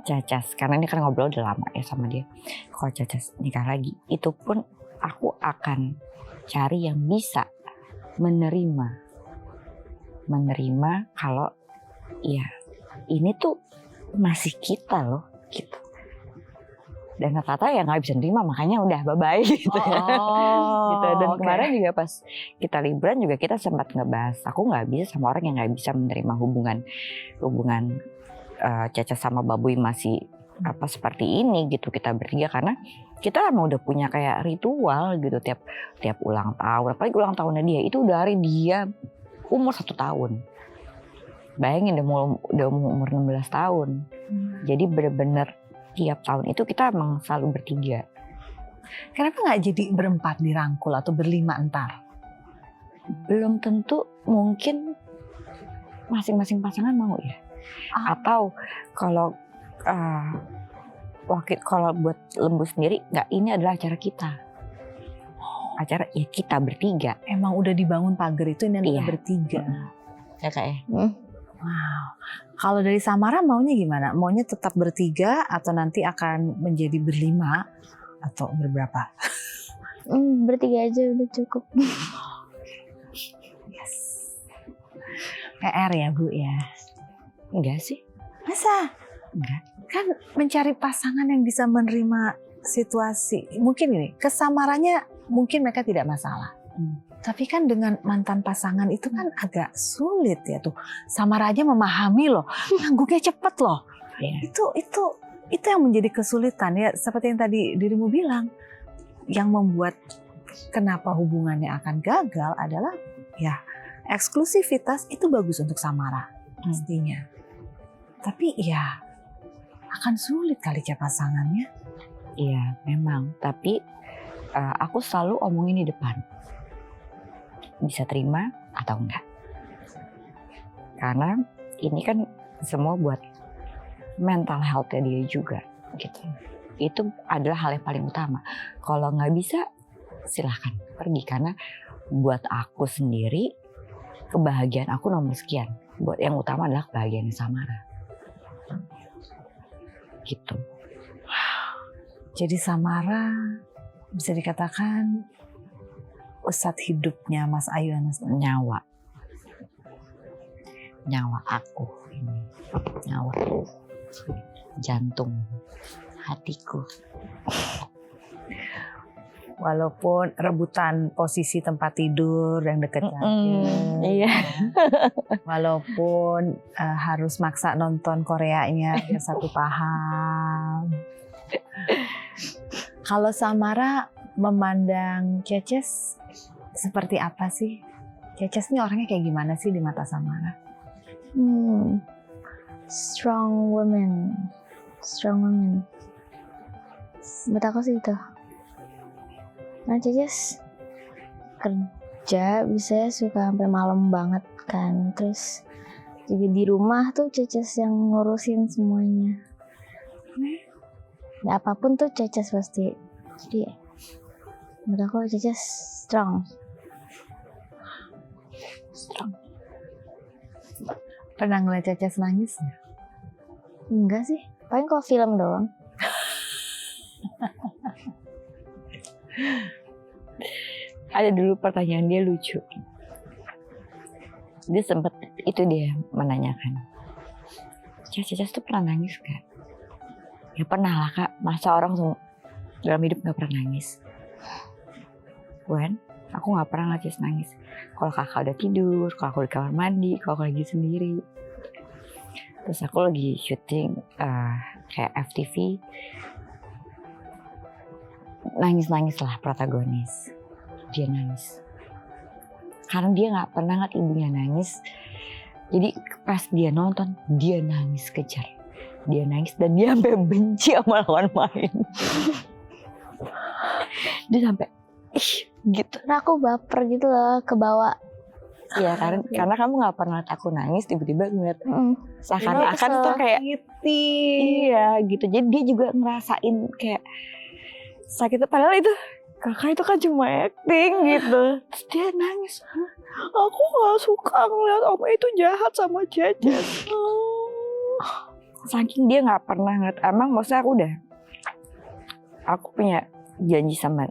Cacas, karena ini kan ngobrol udah lama ya sama dia, kalau Cacas nikah lagi, itu pun aku akan cari yang bisa menerima kalau ya ini tuh masih kita loh gitu. Dan kata-kata ya nggak bisa nerima, makanya udah bye-bye gitu ya. Gitu. Dan kemarin juga pas kita liburan juga kita sempat ngebahas, aku nggak bisa sama orang yang nggak bisa menerima hubungan Caca sama Babuy masih seperti ini gitu, kita bertiga, karena kita emang udah punya kayak ritual gitu tiap ulang tahun, apalagi ulang tahunnya dia itu udah hari dia umur 1 tahun. Bayangin udah umur 16 tahun. Jadi bener-bener tiap tahun itu kita emang selalu bertiga.
Kenapa nggak jadi berempat dirangkul atau berlima entar?
Belum tentu, mungkin masing-masing pasangan mau ya. Atau kalau buat Lembu sendiri, nggak, ini adalah acara kita. Acara ya kita bertiga.
Emang udah dibangun pagar itu ini adalah bertiga.
Ya kayak.
Wow. Kalau dari Samara maunya gimana? Maunya tetap bertiga atau nanti akan menjadi berlima atau berberapa?
Bertiga aja udah cukup.
Yes. PR ya Bu ya?
Enggak sih.
Masa?
Enggak.
Kan mencari pasangan yang bisa menerima situasi. Mungkin ini kesamarannya mungkin mereka tidak masalah. Tapi kan dengan mantan pasangan itu kan agak sulit ya tuh. Samara aja memahami loh, nanggungnya cepet loh. Yeah. Itu yang menjadi kesulitan ya. Seperti yang tadi dirimu bilang, yang membuat kenapa hubungannya akan gagal adalah ya eksklusivitas itu bagus untuk Samara pastinya. Tapi ya akan sulit kali cari pasangannya.
Iya memang. Tapi aku selalu omongin di depan. Bisa terima atau enggak. Karena ini kan semua buat mental health-nya dia juga gitu. Itu adalah hal yang paling utama. Kalau nggak bisa silahkan pergi, karena buat aku sendiri kebahagiaan aku nomor sekian. Buat yang utama adalah kebahagiaan Samara. Gitu.
Jadi Samara bisa dikatakan ustadz hidupnya Mas Ayu Anastasi.
Nyawa aku ini, nyawa jantung hatiku.
Walaupun rebutan posisi tempat tidur yang dekat
iya.
Walaupun harus maksa nonton Koreanya biar satu paham. Kalau Samara memandang Cacas seperti apa sih? Cacas ini orangnya kayak gimana sih di mata Samara?
Strong woman. Buat aku sih itu. Nah Cacas kerja bisa suka sampai malam banget kan. Terus juga di rumah tuh Cacas yang ngurusin semuanya. Ya, apapun tuh Cacas pasti. Jadi menurut aku Cacas strong.
Pernah ngeliat Cacas nangis?
Enggak sih, paling kalau film doang.
Ada dulu pertanyaan dia lucu. Dia sempat dia menanyakan, Cacas tuh pernah nangis gak? Ya pernah lah Kak, masa orang dalam hidup gak pernah nangis. Wan, aku gak pernah ngeliat Jess nangis. Kalau kakak udah tidur, kalau aku di kamar mandi, kalau aku lagi sendiri. Terus aku lagi syuting kayak FTV. Nangis-nangis lah protagonis. Dia nangis. Karena dia gak pernah ngeliat ibunya nangis. Jadi pas dia nonton, dia nangis kejar. Dia nangis dan dia sampai benci sama lawan main. Dia sampai gitu.
Nah, aku baper gitu loh, kebawa.
Iya, karena kamu gak pernah lihat aku nangis, tiba-tiba ngeliat seakan-akan tuh kayak iya gitu. Jadi dia juga ngerasain kayak sakitnya, padahal itu kakak itu kan cuma acting gitu. Terus dia nangis, aku gak suka ngeliat om itu jahat sama Jejes. Saking dia gak pernah ngeliat. Emang maksudnya aku punya janji sama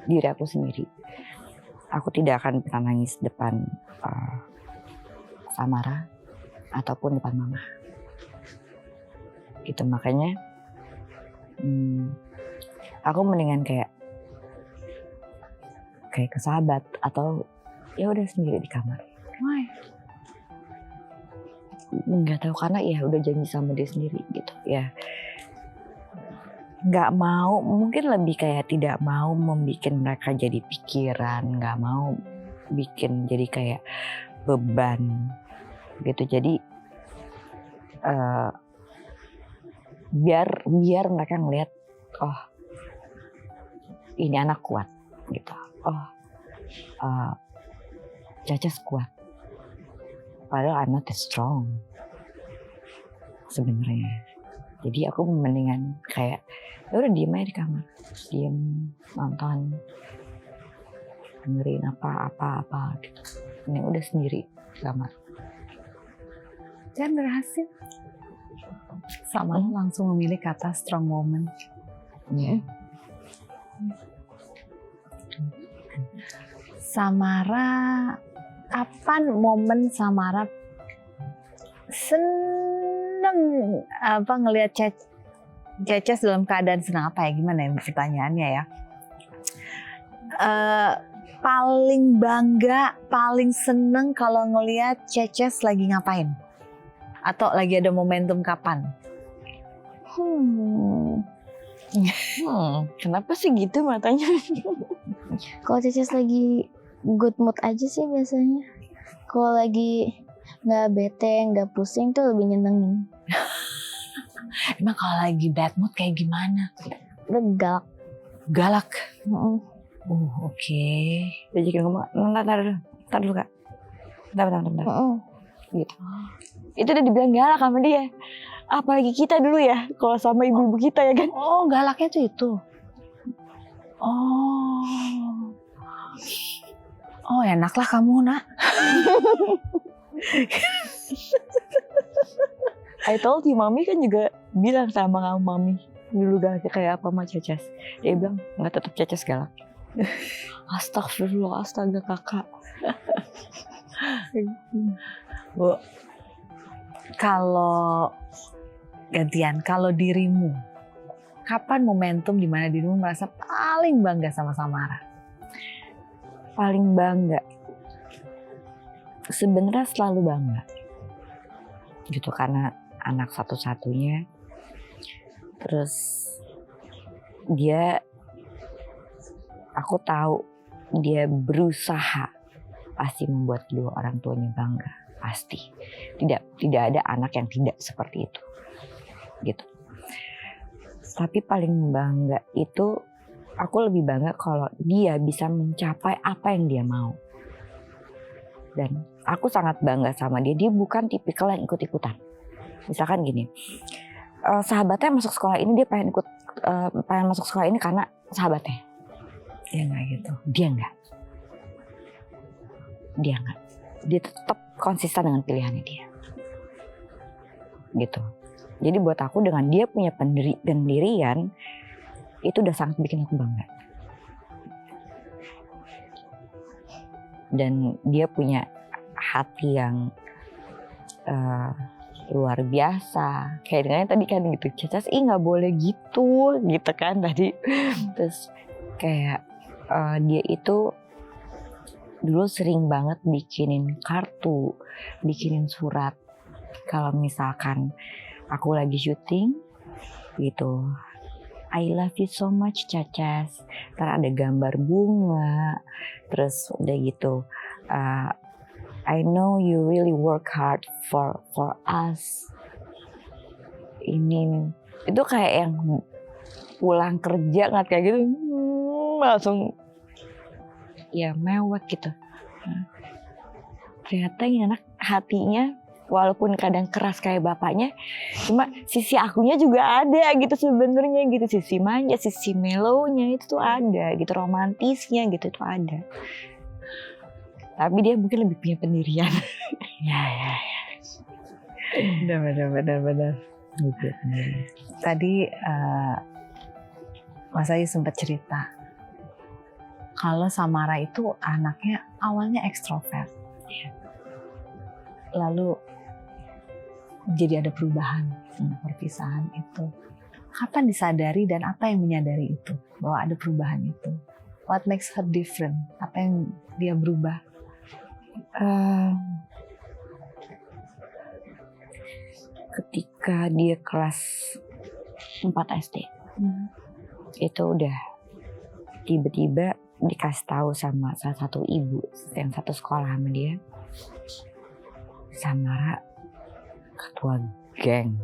diri aku sendiri, aku tidak akan pernah nangis depan Samara ataupun depan mama gitu. Makanya aku mendingan kayak ke sahabat atau ya udah sendiri di kamar.
Why?
Nggak tahu, karena ya udah janji sama dia sendiri gitu ya. Nggak mau, mungkin lebih kayak tidak mau membuat mereka jadi pikiran, nggak mau bikin jadi kayak beban gitu. Jadi biar mereka ngelihat, oh ini anak kuat gitu, oh Jejes kuat, padahal I'm not that strong sebenarnya. Jadi aku mendingan kayak ya udah diem aja di kamar, diem nonton, dengerin apa gitu. Ini udah sendiri di kamar.
Dan berhasil. Samara langsung memilih kata strong woman. Samara, kapan momen Samara seneng ngelihat Jejes dalam keadaan senang apa ya? Gimana ya pertanyaannya ya? Paling bangga, paling seneng kalau ngelihat Jejes lagi ngapain? Atau lagi ada momentum kapan?
Kenapa sih gitu matanya?
Kalau Jejes lagi good mood aja sih biasanya. Kalau lagi nggak bete, nggak pusing tuh lebih nyenengin.
Emang kalau lagi bad mood kayak gimana?
Udah
Galak.
Oke. Diajakin ngomong, ntar dulu kak. Bentar. Gitu. Itu udah dibilang galak sama dia. Apalagi kita dulu ya, kalau sama ibu-ibu kita ya kan.
Oh, galaknya tuh itu. Oh enaklah kamu nak.
I told you, mami kan juga bilang sama kamu, mami dulu galaknya kayak apa sama Jejes. Dia bilang nggak, tetap Jejes galak. Astagfirullah, astaga kakak.
Bu, kalau gantian, kalau dirimu, kapan momentum di mana dirimu merasa paling bangga sama Samara?
Paling bangga, sebenarnya selalu bangga gitu, karena anak satu-satunya. Terus aku tahu dia berusaha pasti membuat kedua orang tuanya bangga, pasti. Tidak ada anak yang tidak seperti itu gitu. Tapi paling bangga itu, aku lebih bangga kalau dia bisa mencapai apa yang dia mau. Dan aku sangat bangga sama dia. Dia bukan tipikal yang ikut-ikutan. Misalkan gini, sahabatnya masuk sekolah ini, dia pengen masuk sekolah ini karena sahabatnya.
Dia nggak gitu.
Dia nggak. Dia tetap konsisten dengan pilihannya dia. Gitu. Jadi buat aku, dengan dia punya pendirian, itu udah sangat bikin aku bangga. Dan dia punya hati yang luar biasa. Kayak dengannya tadi kan gitu, Cacas nggak boleh gitu kan tadi. Terus kayak dia itu dulu sering banget bikinin kartu, bikinin surat. Kalau misalkan aku lagi syuting gitu, I love you so much Cacas. Ntar ada gambar bunga. Terus udah gitu, I know you really work hard for us. Ini itu kayak yang pulang kerja nggak kayak gitu, langsung ya mewek gitu. Ternyata ini anak hatinya walaupun kadang keras kayak bapaknya, cuma sisi akunya juga ada gitu sebenarnya gitu, sisi manja, sisi mellow-nya itu tuh ada gitu, romantisnya gitu tuh ada. Tapi dia mungkin lebih punya pendirian. ya.
Benar.
Gitu.
Tadi Mas Ayu sempat cerita kalau Samara itu anaknya awalnya ekstrovert, lalu jadi ada perubahan, perpisahan itu. Kapan disadari dan apa yang menyadari itu bahwa ada perubahan itu? What makes her different? Apa yang dia berubah?
Ketika dia kelas 4 SD, itu udah tiba-tiba dikasih tahu sama salah satu ibu yang satu sekolah sama dia, Samara ketua geng.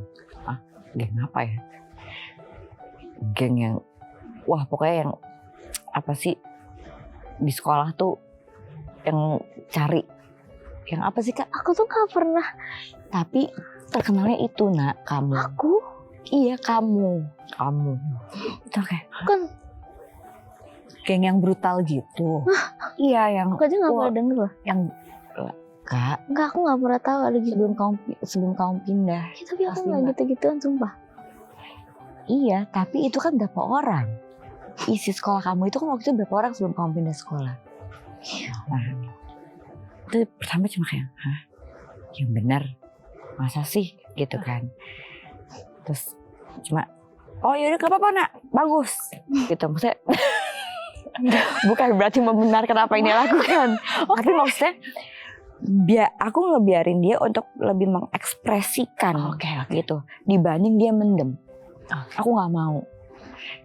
Geng apa ya? Geng yang pokoknya yang apa sih di sekolah tuh yang cari yang apa sih Kak?
Aku tuh gak pernah.
Tapi terkenalnya itu Nak, kamu.
Aku?
Iya kamu. Itu kayak
Kan
Geng yang brutal gitu.
iya yang
aku aja gak pernah denger loh.
Yang
Kak,
Enggak, aku gak pernah tahu ada gitu.
sebelum kamu pindah.
Ya, tapi aku
Pasti
gak
enggak.
gitu-gituan sumpah.
Iya, tapi itu kan berapa orang? Isi sekolah kamu itu kan waktu itu berapa orang sebelum kamu pindah sekolah? Nah, itu pertama cuma kayak, hah? Yang benar? Masa sih? Gitu kan. Terus cuma, oh yaudah gak apa-apa Nak, bagus. Gitu, maksudnya bukan berarti membenarkan apa yang dia lakukan. Tapi maksudnya, aku ngebiarin dia untuk lebih mengekspresikan gitu dibanding dia mendem. Aku nggak mau.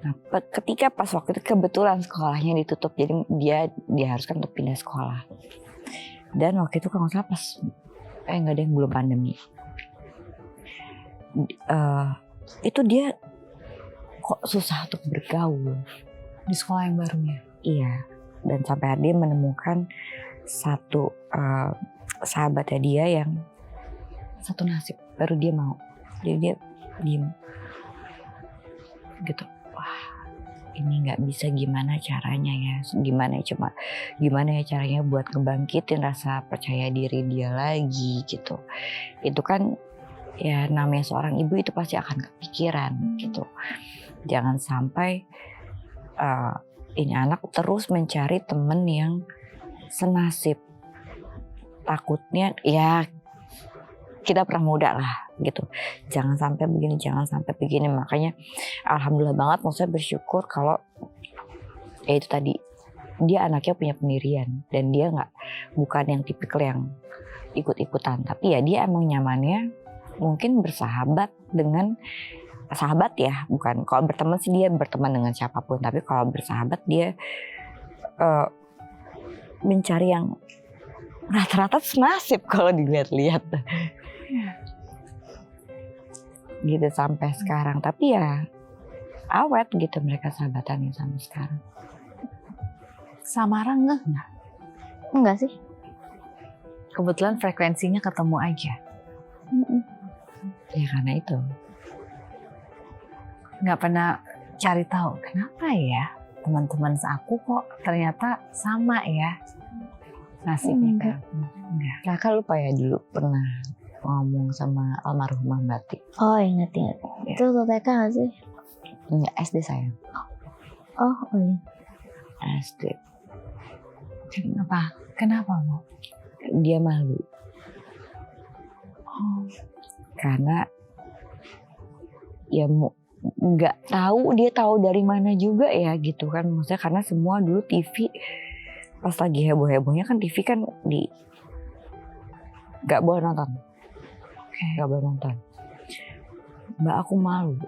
Nah, ketika pas waktu itu kebetulan sekolahnya ditutup, jadi dia diharuskan untuk pindah sekolah. Dan waktu itu kalau nggak salah pas nggak ada yang belum pandemi. Itu dia kok susah untuk bergaul
di sekolah yang barunya.
Iya. Dan sampai dia menemukan satu sahabatnya dia yang satu nasib, baru dia mau. Jadi dia diem gitu. Wah, ini nggak bisa, gimana caranya ya? Gimana ya caranya buat ngebangkitin rasa percaya diri dia lagi gitu. Itu kan ya namanya seorang ibu itu pasti akan kepikiran gitu. Jangan sampai ini anak terus mencari temen yang senasib. Takutnya ya kita pernah muda lah gitu. Jangan sampai begini. Makanya alhamdulillah banget, maksudnya bersyukur kalau itu tadi dia anaknya punya pendirian dan dia bukan yang tipikal yang ikut-ikutan, tapi ya dia emang nyamannya mungkin bersahabat dengan sahabat ya, bukan kalau berteman sih dia berteman dengan siapapun, tapi kalau bersahabat dia mencari yang rata-rata senasib kalau dilihat-lihat gitu sampai sekarang. Tapi ya awet gitu mereka sahabatannya sampai sekarang.
Samara nggak?
Enggak sih.
Kebetulan frekuensinya ketemu aja.
Ya karena itu.
Nggak pernah cari tahu kenapa ya teman-teman aku kok ternyata sama ya nasibnya. Enggak.
Kakak lupa ya dulu pernah ngomong sama almarhumah Mbak Ti.
Oh ingat.
Ya.
Itu TK gak sih?
Enggak, SD sayang.
Oh iya.
SD.
Kenapa mau?
Dia malu.
Oh,
Karena ya nggak tahu, dia tahu dari mana juga ya gitu kan, maksudnya karena semua dulu TV pas lagi heboh-hebohnya kan, TV kan nggak boleh nonton, nggak boleh nonton. Mbak, aku malu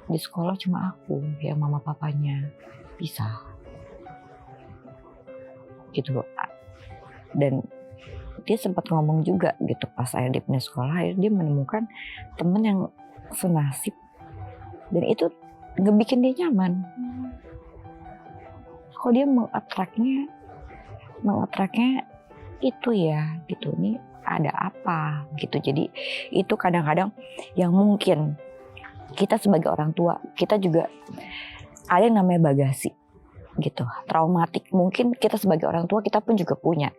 di sekolah cuma aku yang mama papanya pisah gitu loh. Dan dia sempat ngomong juga gitu pas akhirnya dia pindah sekolah, akhirnya dia menemukan temen yang senasib dan itu ngebikin dia nyaman. Kok dia mengatraknya itu ya gitu, nih ada apa gitu. Jadi itu kadang-kadang yang mungkin kita sebagai orang tua, kita juga ada yang namanya bagasi gitu, traumatik. Mungkin kita sebagai orang tua kita pun juga punya,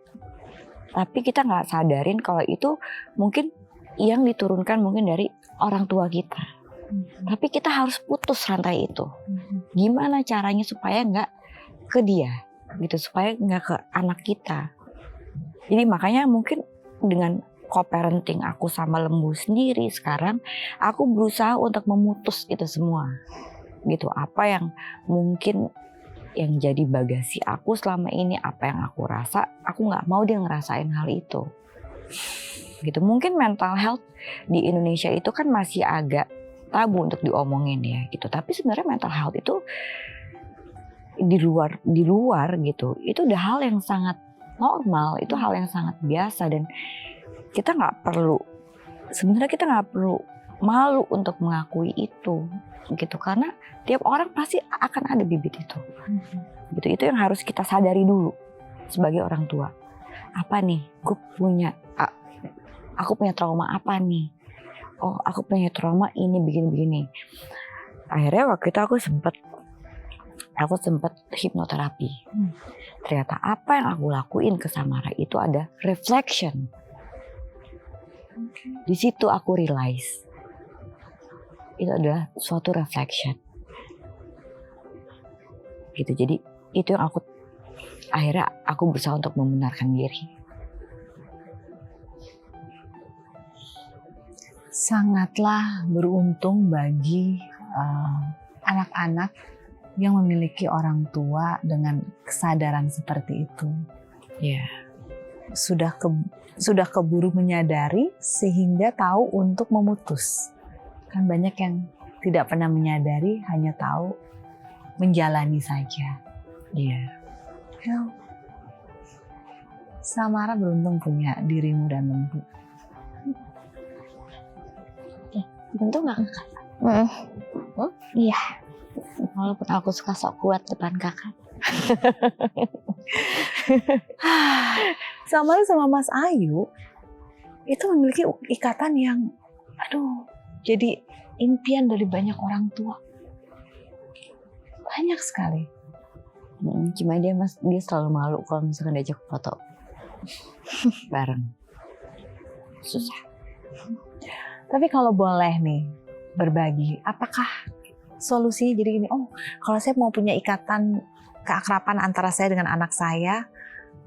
tapi kita nggak sadarin kalau itu mungkin yang diturunkan mungkin dari orang tua kita. Tapi kita harus putus rantai itu. Gimana caranya supaya nggak ke dia gitu, supaya nggak ke anak kita. Jadi makanya mungkin dengan co-parenting aku sama Lembu sendiri sekarang, aku berusaha untuk memutus itu semua gitu. Apa yang mungkin yang jadi bagasi aku selama ini, apa yang aku rasa, aku nggak mau dia ngerasain hal itu gitu. Mungkin mental health di Indonesia itu kan masih agak tabu untuk diomongin ya gitu, tapi sebenarnya mental health itu di luar gitu, itu udah hal yang sangat normal, itu hal yang sangat biasa. Dan kita nggak perlu malu untuk mengakui itu gitu, karena tiap orang pasti akan ada bibit itu gitu. Itu yang harus kita sadari dulu sebagai orang tua. Apa nih, aku punya trauma apa nih? Oh, aku punya trauma ini begini-begini. Akhirnya waktu itu aku sempat hipnoterapi. Ternyata apa yang aku lakuin ke Samara itu ada reflection. Di situ aku realize itu adalah suatu reflection. Gitu. Jadi itu yang akhirnya aku berusaha untuk membenarkan diri.
Sangatlah beruntung bagi anak-anak yang memiliki orang tua dengan kesadaran seperti itu.
Ya.
Sudah keburu menyadari sehingga tahu untuk memutus. Kan banyak yang tidak pernah menyadari, hanya tahu menjalani saja.
Iya.
Ya. Samara beruntung punya dirimu dan Lembu.
Bentuk nggak kakak? Iya.
Walaupun aku suka sok kuat depan kakak.
Samara sama Mas Ayu itu memiliki ikatan yang, jadi impian dari banyak orang tua. Banyak sekali.
Cuma dia selalu malu kalau misalkan diajak foto bareng. Susah.
Tapi kalau boleh nih berbagi, apakah solusinya jadi gini, kalau saya mau punya ikatan keakraban antara saya dengan anak saya,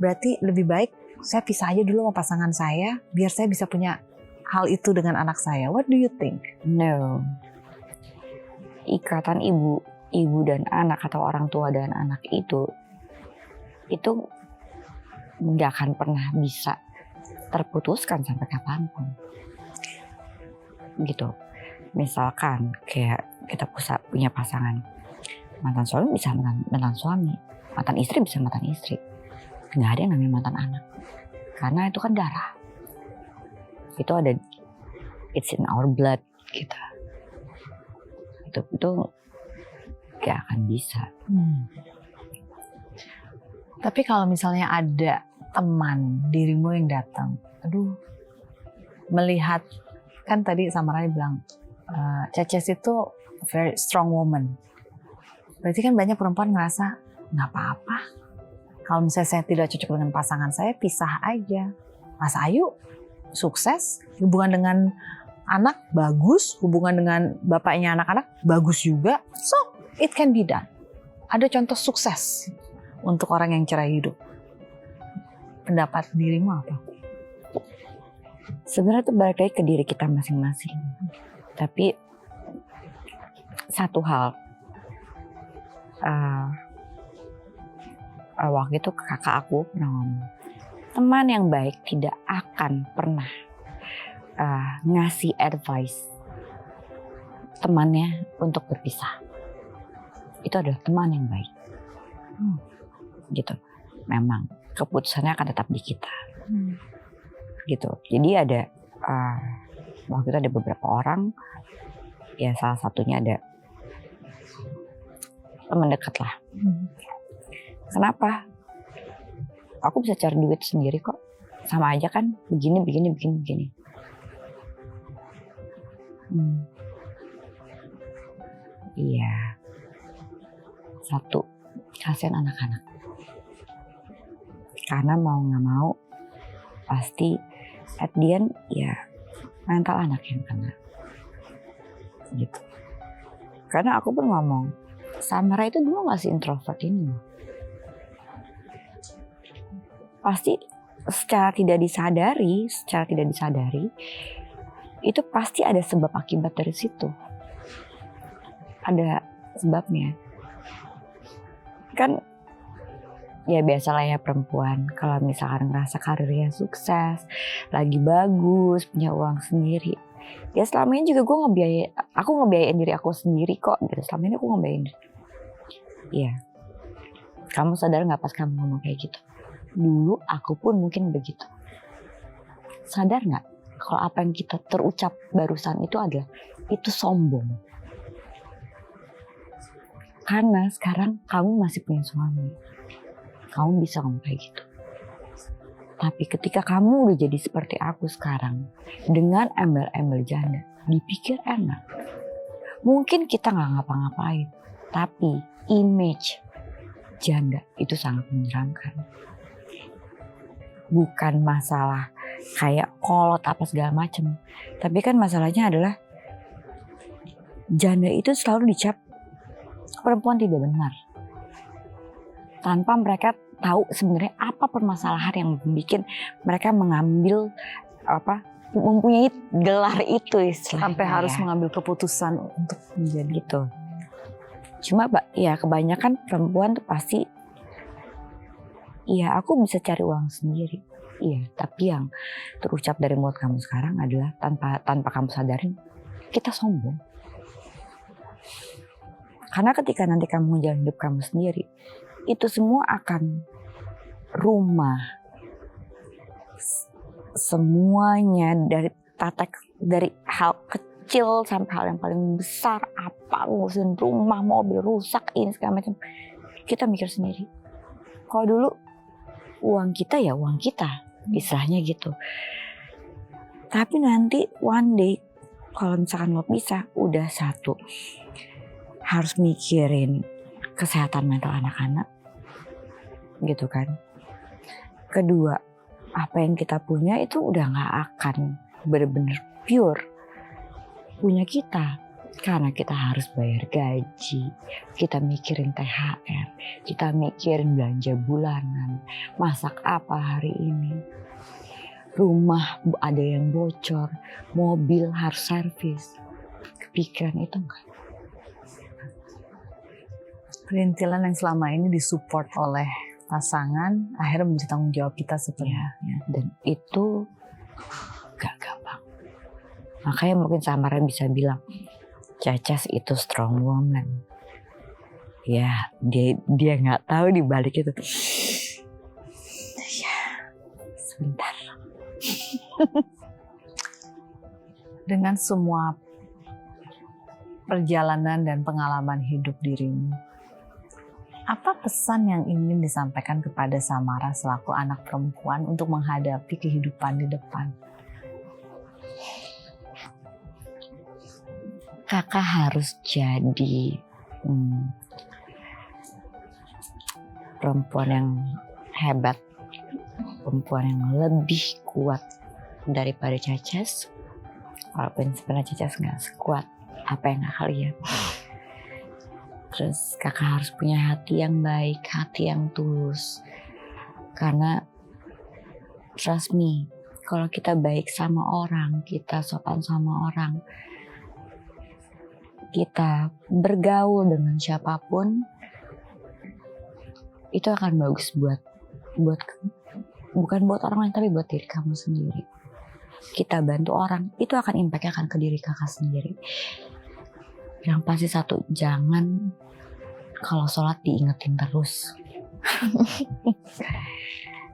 berarti lebih baik saya pisah aja dulu sama pasangan saya, biar saya bisa punya hal itu dengan anak saya. What do you think?
No. Ikatan ibu dan anak atau orang tua dan anak itu nggak akan pernah bisa terputuskan sampai kapanpun. Gitu. Misalkan kayak kita punya pasangan, mantan suami bisa mantan suami, mantan istri bisa mantan istri. Nggak ada yang namanya mantan anak, karena itu kan darah. Itu ada, it's in our blood kita. Itu gak akan bisa.
Tapi kalau misalnya ada teman dirimu yang datang, melihat, kan tadi Samara bilang Ceces itu very strong woman. Berarti kan banyak perempuan ngerasa nggak apa-apa. Kalau misalnya saya tidak cocok dengan pasangan saya, pisah aja. Mas Ayu sukses, hubungan dengan anak bagus, hubungan dengan bapaknya anak-anak bagus juga. So it can be done. Ada contoh sukses untuk orang yang cerai hidup. Pendapat dirimu apa?
Sebenarnya itu balik lagi ke diri kita masing-masing. Tapi satu hal, waktu itu kakak aku pernah ngomong, teman yang baik tidak akan pernah ngasih advice temannya untuk berpisah. Itu adalah teman yang baik. Gitu. Memang keputusannya akan tetap di kita. Gitu. Jadi ada waktu itu ada beberapa orang, ya salah satunya ada teman dekat lah. Kenapa? Aku bisa cari duit sendiri kok. Sama aja kan, begini. Iya. Satu, kasihan anak-anak. Karena mau gak mau, pasti at the end ya mental anak yang kena. Gitu. Karena aku pun ngomong, Samara itu dulu gak introvert ini. Pasti secara tidak disadari, itu pasti ada sebab akibat dari situ. Ada sebabnya. Kan ya biasalah ya perempuan, kalau misalkan ngerasa karirnya sukses, lagi bagus, punya uang sendiri, ya selama ini juga aku ngebiayain diri aku sendiri kok. Selama ini aku ngebiayain diri. Iya. Kamu sadar gak pas kamu ngomong kayak gitu? Dulu aku pun mungkin begitu. Sadar gak kalau apa yang kita terucap barusan itu adalah itu sombong. Karena sekarang kamu masih punya suami, kamu bisa ngomong kayak gitu. Tapi ketika kamu udah jadi seperti aku sekarang, dengan embel-embel janda, dipikir enak. Mungkin kita gak ngapa-ngapain, tapi image janda itu sangat menyeramkan. Bukan masalah kayak kolot apa segala macem, tapi kan masalahnya adalah janda itu selalu dicap perempuan tidak benar, tanpa mereka tahu sebenarnya apa permasalahan yang membuat mereka mengambil mempunyai gelar itu istilahnya.
Sampai harus mengambil keputusan untuk menjadi
gitu. Cuma ya kebanyakan perempuan tuh pasti, iya aku bisa cari uang sendiri. Iya, tapi yang terucap dari mulut kamu sekarang adalah tanpa kamu sadarin, kita sombong. Karena ketika nanti kamu menjalani hidup kamu sendiri, itu semua akan rumah, semuanya dari hal kecil sampai hal yang paling besar, apa ngurusin rumah, mobil rusak, ini segala macam, kita mikir sendiri. Kalau dulu uang kita ya uang kita, istilahnya gitu. Tapi nanti one day kalau misalkan lo bisa, udah satu harus mikirin kesehatan mental anak-anak, gitu kan. Kedua, apa yang kita punya itu udah gak akan benar-benar pure punya kita, karena kita harus bayar gaji, kita mikirin THR, kita mikirin belanja bulanan, masak apa hari ini, rumah ada yang bocor, mobil harus servis. Kepikiran itu enggak?
perintilan yang selama ini disupport oleh pasangan akhirnya menjadi tanggung jawab kita sebenarnya.
Dan itu gak gampang. Makanya mungkin Samara bisa bilang Cacas itu strong woman. Ya dia nggak tahu di balik itu. Ya sebentar.
Dengan semua perjalanan dan pengalaman hidup dirimu, apa pesan yang ingin disampaikan kepada Samara selaku anak perempuan untuk menghadapi kehidupan di depan?
Kakak harus jadi perempuan yang hebat, perempuan yang lebih kuat daripada Cacas. Walaupun sebenarnya Cacas gak sekuat apa yang kakak lihat. Terus kakak harus punya hati yang baik, hati yang tulus. Karena trust me, Kalau kita baik sama orang, kita sopan sama orang, kita bergaul dengan siapapun, itu akan bagus buat bukan buat orang lain tapi buat diri kamu sendiri. Kita bantu orang, itu akan impact-nya akan ke diri kakak sendiri. Yang pasti satu, jangan kalau sholat diingetin terus.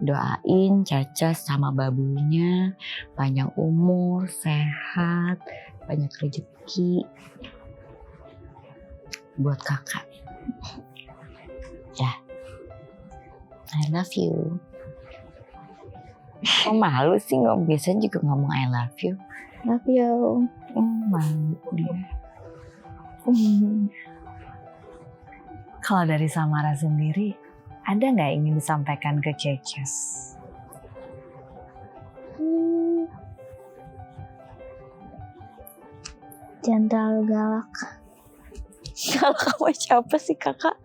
Doain Caca sama babunya panjang umur, sehat, banyak rezeki buat kakak. Ya, I love you. Kok malu sih, nggak biasanya juga ngomong I love you.
Love you.
Malu dia.
Kalau dari Samara sendiri, ada nggak ingin disampaikan ke Ceces?
Jangan terlalu galak.
Kalau kamu siapa sih kakak?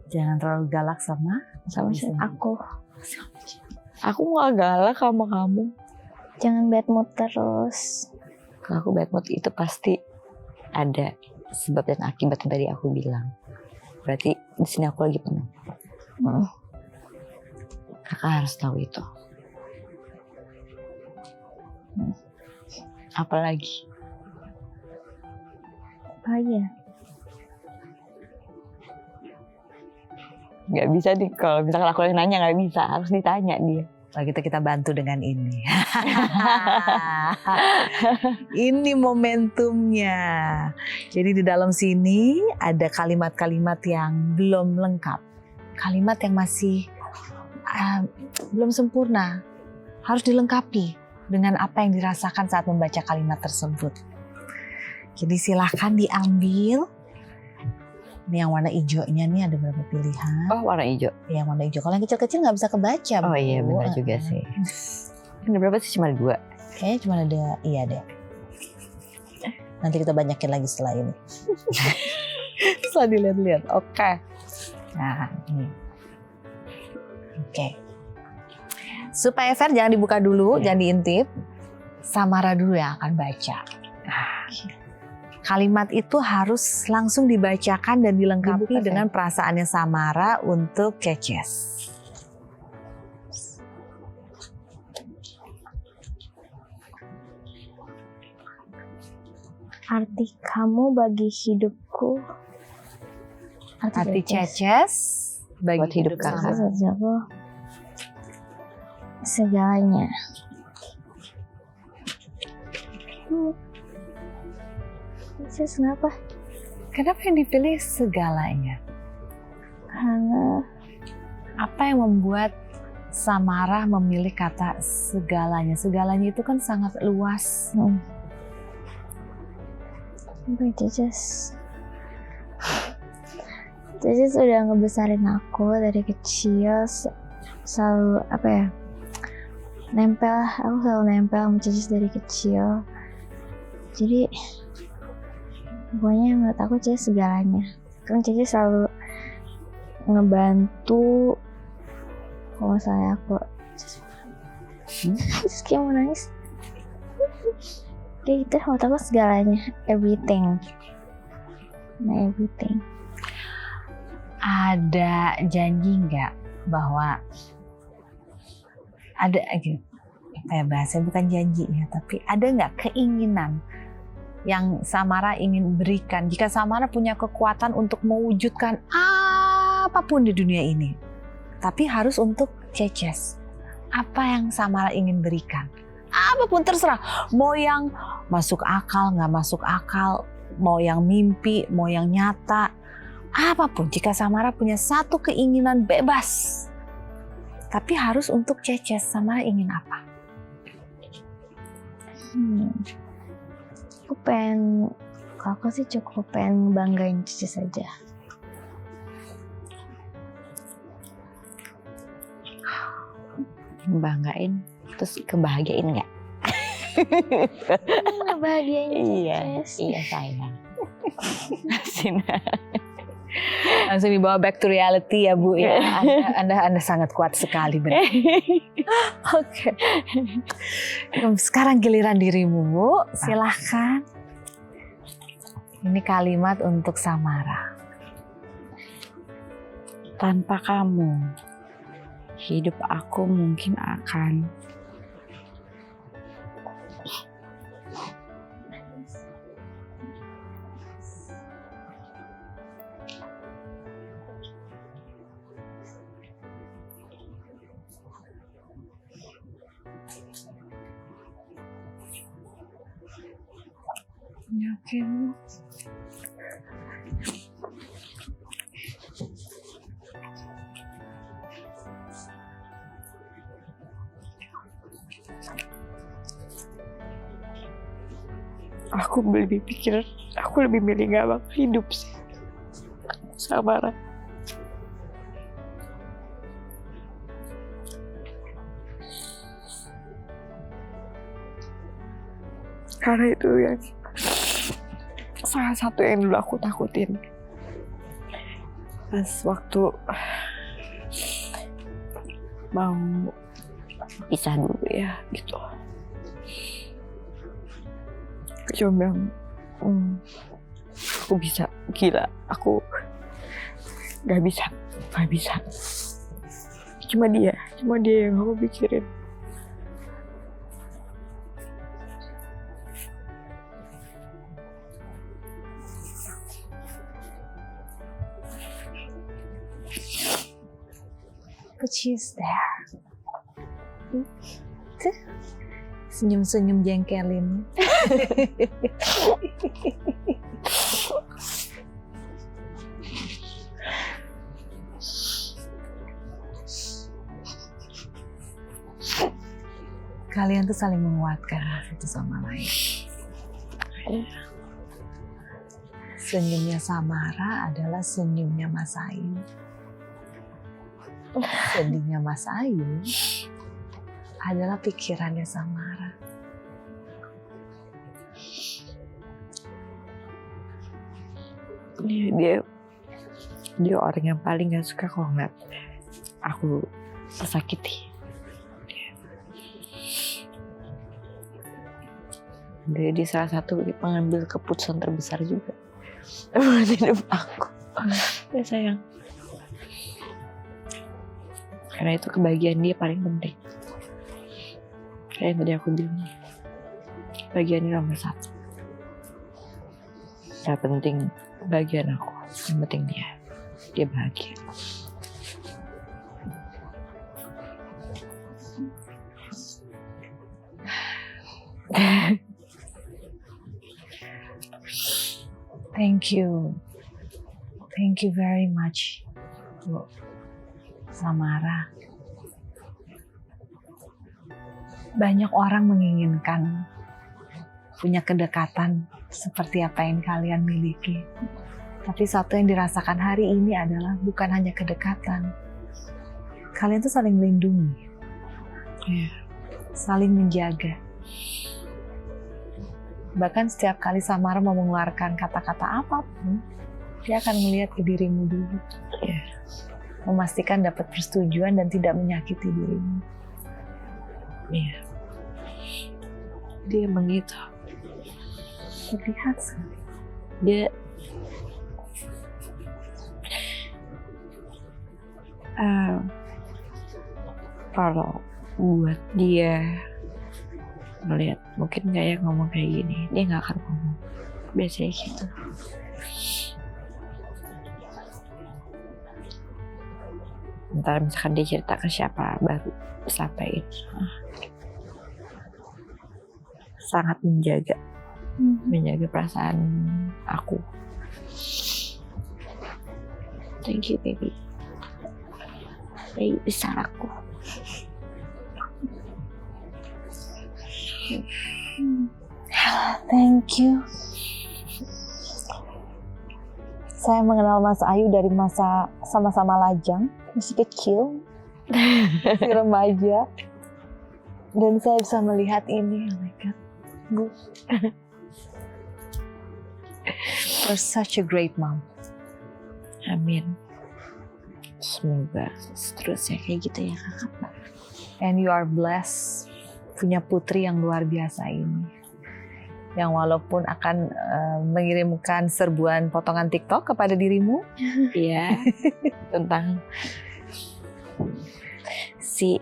Jangan terlalu galak sama
siapa?
Aku.
Aku nggak galak sama kamu.
Jangan bad mood terus.
Kalau aku bad mood itu pasti ada sebab dan akibat yang tadi aku bilang. Berarti di sini aku lagi penuh. Kakak harus tahu itu. Apalagi?
Apalagi ya?
Gak bisa nih, kalau misalkan aku yang nanya gak bisa, harus ditanya dia.
Kalau gitu kita bantu dengan ini. Ini momentumnya. Jadi di dalam sini ada kalimat-kalimat yang belum lengkap. Kalimat yang masih belum sempurna. Harus dilengkapi dengan apa yang dirasakan saat membaca kalimat tersebut. Jadi silahkan diambil. Ini yang warna hijaunya nih ada berapa pilihan?
Oh, warna hijau.
Yang warna hijau. Kalau yang kecil-kecil nggak bisa kebaca.
Oh iya,
Bu.
benar juga sih. Ada berapa sih? Cuma 2?
Kayaknya cuma ada, iya deh. Nanti kita banyakin lagi setelah ini. Setelah dilihat-lihat. Oke. Nah, ini. Oke. Supaya fair jangan dibuka dulu, jangan diintip. Samara dulu yang akan baca. Nah, kalimat itu harus langsung dibacakan dan dilengkapi
Dibuka,
dengan perasaannya Samara untuk Ceces.
Arti kamu bagi hidupku.
Arti Ceces bagi
Buat hidup kakak.
Samara.
Segalanya. Kenapa?
Kenapa yang dipilih segalanya?
Karena
Apa yang membuat Samara memilih kata segalanya? Segalanya itu kan sangat luas.
Ceces udah ngebesarin aku dari kecil, selalu nempel. Aku selalu nempel sama Ceces dari kecil. Jadi pokoknya menurut aku Ceces segalanya. Kan Ceces selalu ngebantu. Kalau misalnya aku Ceces kayak mau nangis. Kayak gitu menurut aku segalanya, everything. Nah, everything.
Ada janji nggak bahwa ada bahasa bukan janji ya, tapi ada nggak keinginan yang Samara ingin berikan jika Samara punya kekuatan untuk mewujudkan apapun di dunia ini, tapi harus untuk Ceces? Apa yang Samara ingin berikan? Apapun terserah, mau yang masuk akal nggak masuk akal, mau yang mimpi, mau yang nyata, apapun. Jika Samara punya satu keinginan bebas, tapi harus untuk Ceces, Samara ingin apa?
Aku pengen, kalau aku sih cukup pengen banggain Ceces aja.
Banggain, terus kebahagiain nggak?
Bahagiain
Iya,
Ceces.
iya sayang. Sina.
Langsung dibawa back to reality ya Bu ya. Anda sangat kuat sekali benar. Oke. Sekarang giliran dirimu Bu, silahkan. Ini kalimat untuk Samara.
Tanpa kamu, hidup aku mungkin akan
Oke Bu.
aku lebih milih gak bakal hidup sih. Samara. Karena itu yang salah satu yang dulu aku takutin. Pas waktu mau pisah dulu ya gitu. Aku cuma bilang, aku bisa, gila, aku gak bisa. Cuma dia yang aku pikirin.
But she's there. Tuh, senyum-senyum jengkelin. Kalian tuh saling menguatkan satu sama lain. Senyumnya Samara adalah senyumnya Mas Ayu. Sedihnya Mas Ayu adalah pikirannya Samara.
Dia orang yang paling gak suka kalau ngeliat aku tersakiti. Dia salah satu pengambil keputusan terbesar juga buat hidup aku. Ya sayang. Karena itu kebahagiaan dia paling penting. Kayak yang tadi aku bilang, kebahagiaan dia nomor 1. Gak penting kebahagiaan aku, yang penting dia bahagia.
Thank you very much, Bu Samara. Banyak orang menginginkan punya kedekatan seperti apa yang kalian miliki. Tapi satu yang dirasakan hari ini adalah bukan hanya kedekatan. Kalian tuh saling melindungi. Saling menjaga. Bahkan setiap kali Samara mau mengeluarkan kata-kata apapun, dia akan melihat ke dirimu dulu. Memastikan dapat persetujuan dan tidak menyakiti dirimu.
Iya. Dia emang gitu.
Terlihat sekali.
Dia kalau buat dia melihat mungkin nggak ya ngomong kayak gini, dia nggak akan ngomong. Biasanya gitu. Ntar misalkan dia cerita ke siapa baru sampaikan. Sangat menjaga perasaan aku. Thank you baby. Baby besar aku.
Thank you. Saya mengenal Mas Ayu dari masa sama-sama lajang, masih kecil, masih remaja. Dan saya bisa melihat ini, oh my God. Bu. You're such a great mom.
Amin. Semoga seterusnya kayak gitu ya kakak.
And you are blessed punya putri yang luar biasa ini. Yang walaupun akan mengirimkan serbuan potongan TikTok kepada dirimu.
Iya. Tentang si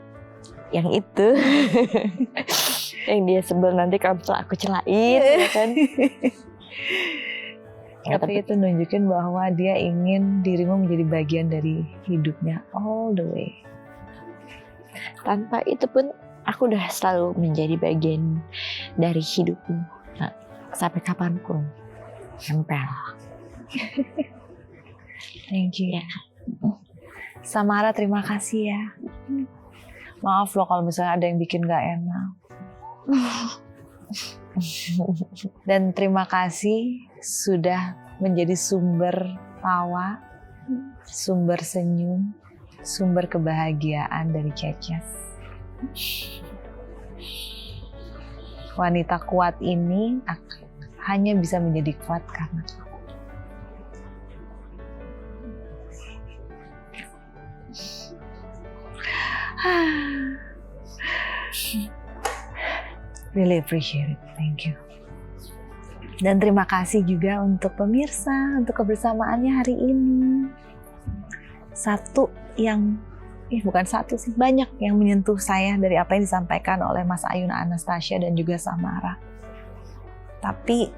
yang itu. Yang dia sebel nanti kalau aku celain ya kan.
Tapi itu nunjukin bahwa dia ingin dirimu menjadi bagian dari hidupnya all the way.
Tanpa itu pun aku udah selalu menjadi bagian dari hidupmu. Nah, sampai kapanpun. Nempel.
Thank you. Samara, terima kasih ya. Maaf loh kalau misalnya ada yang bikin gak enak. Dan terima kasih sudah menjadi sumber tawa, sumber senyum, sumber kebahagiaan dari Ceces. Wanita kuat ini hanya bisa menjadi kuat karena really appreciate it. Thank you. Dan terima kasih juga untuk pemirsa untuk kebersamaannya hari ini. Bukan satu sih, banyak yang menyentuh saya dari apa yang disampaikan oleh Mas Ayuna Anastasia dan juga Samara. Tapi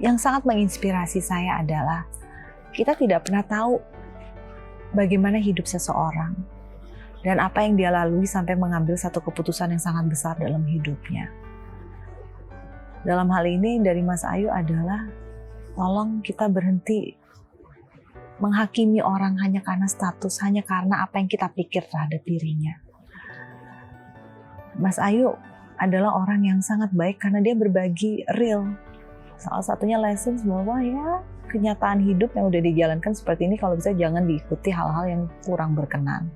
yang sangat menginspirasi saya adalah kita tidak pernah tahu bagaimana hidup seseorang dan apa yang dia lalui sampai mengambil satu keputusan yang sangat besar dalam hidupnya. Dalam hal ini dari Mas Ayu adalah tolong kita berhenti menghakimi orang hanya karena status, hanya karena apa yang kita pikir terhadap dirinya. Mas Ayu adalah orang yang sangat baik karena dia berbagi real. Salah satunya lessons bahwa ya kenyataan hidup yang udah dijalankan seperti ini kalau bisa jangan diikuti hal-hal yang kurang berkenan.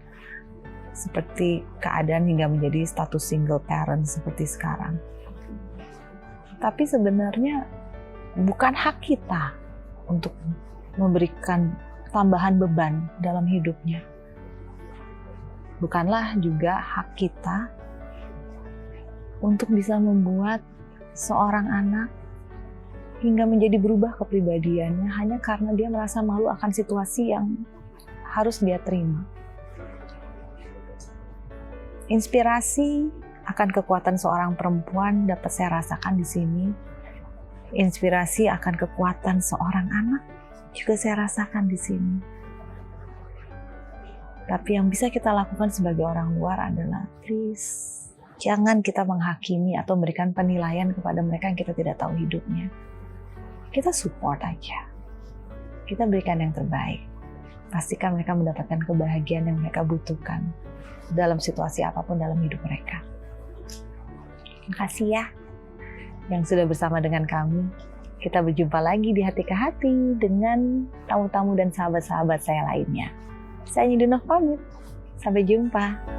Seperti keadaan hingga menjadi status single parent seperti sekarang. Tapi sebenarnya bukan hak kita untuk memberikan tambahan beban dalam hidupnya. Bukanlah juga hak kita untuk bisa membuat seorang anak hingga menjadi berubah kepribadiannya hanya karena dia merasa malu akan situasi yang harus dia terima. Inspirasi akan kekuatan seorang perempuan dapat saya rasakan di sini. Inspirasi akan kekuatan seorang anak juga saya rasakan di sini. Tapi yang bisa kita lakukan sebagai orang luar adalah please jangan kita menghakimi atau memberikan penilaian kepada mereka yang kita tidak tahu hidupnya. Kita support aja. Kita berikan yang terbaik. Pastikan mereka mendapatkan kebahagiaan yang mereka butuhkan dalam situasi apapun dalam hidup mereka. Terima kasih ya yang sudah bersama dengan kami. Kita berjumpa lagi di Hati ke Hati dengan tamu-tamu dan sahabat-sahabat saya lainnya. Saya Nidunov pamit. Sampai jumpa.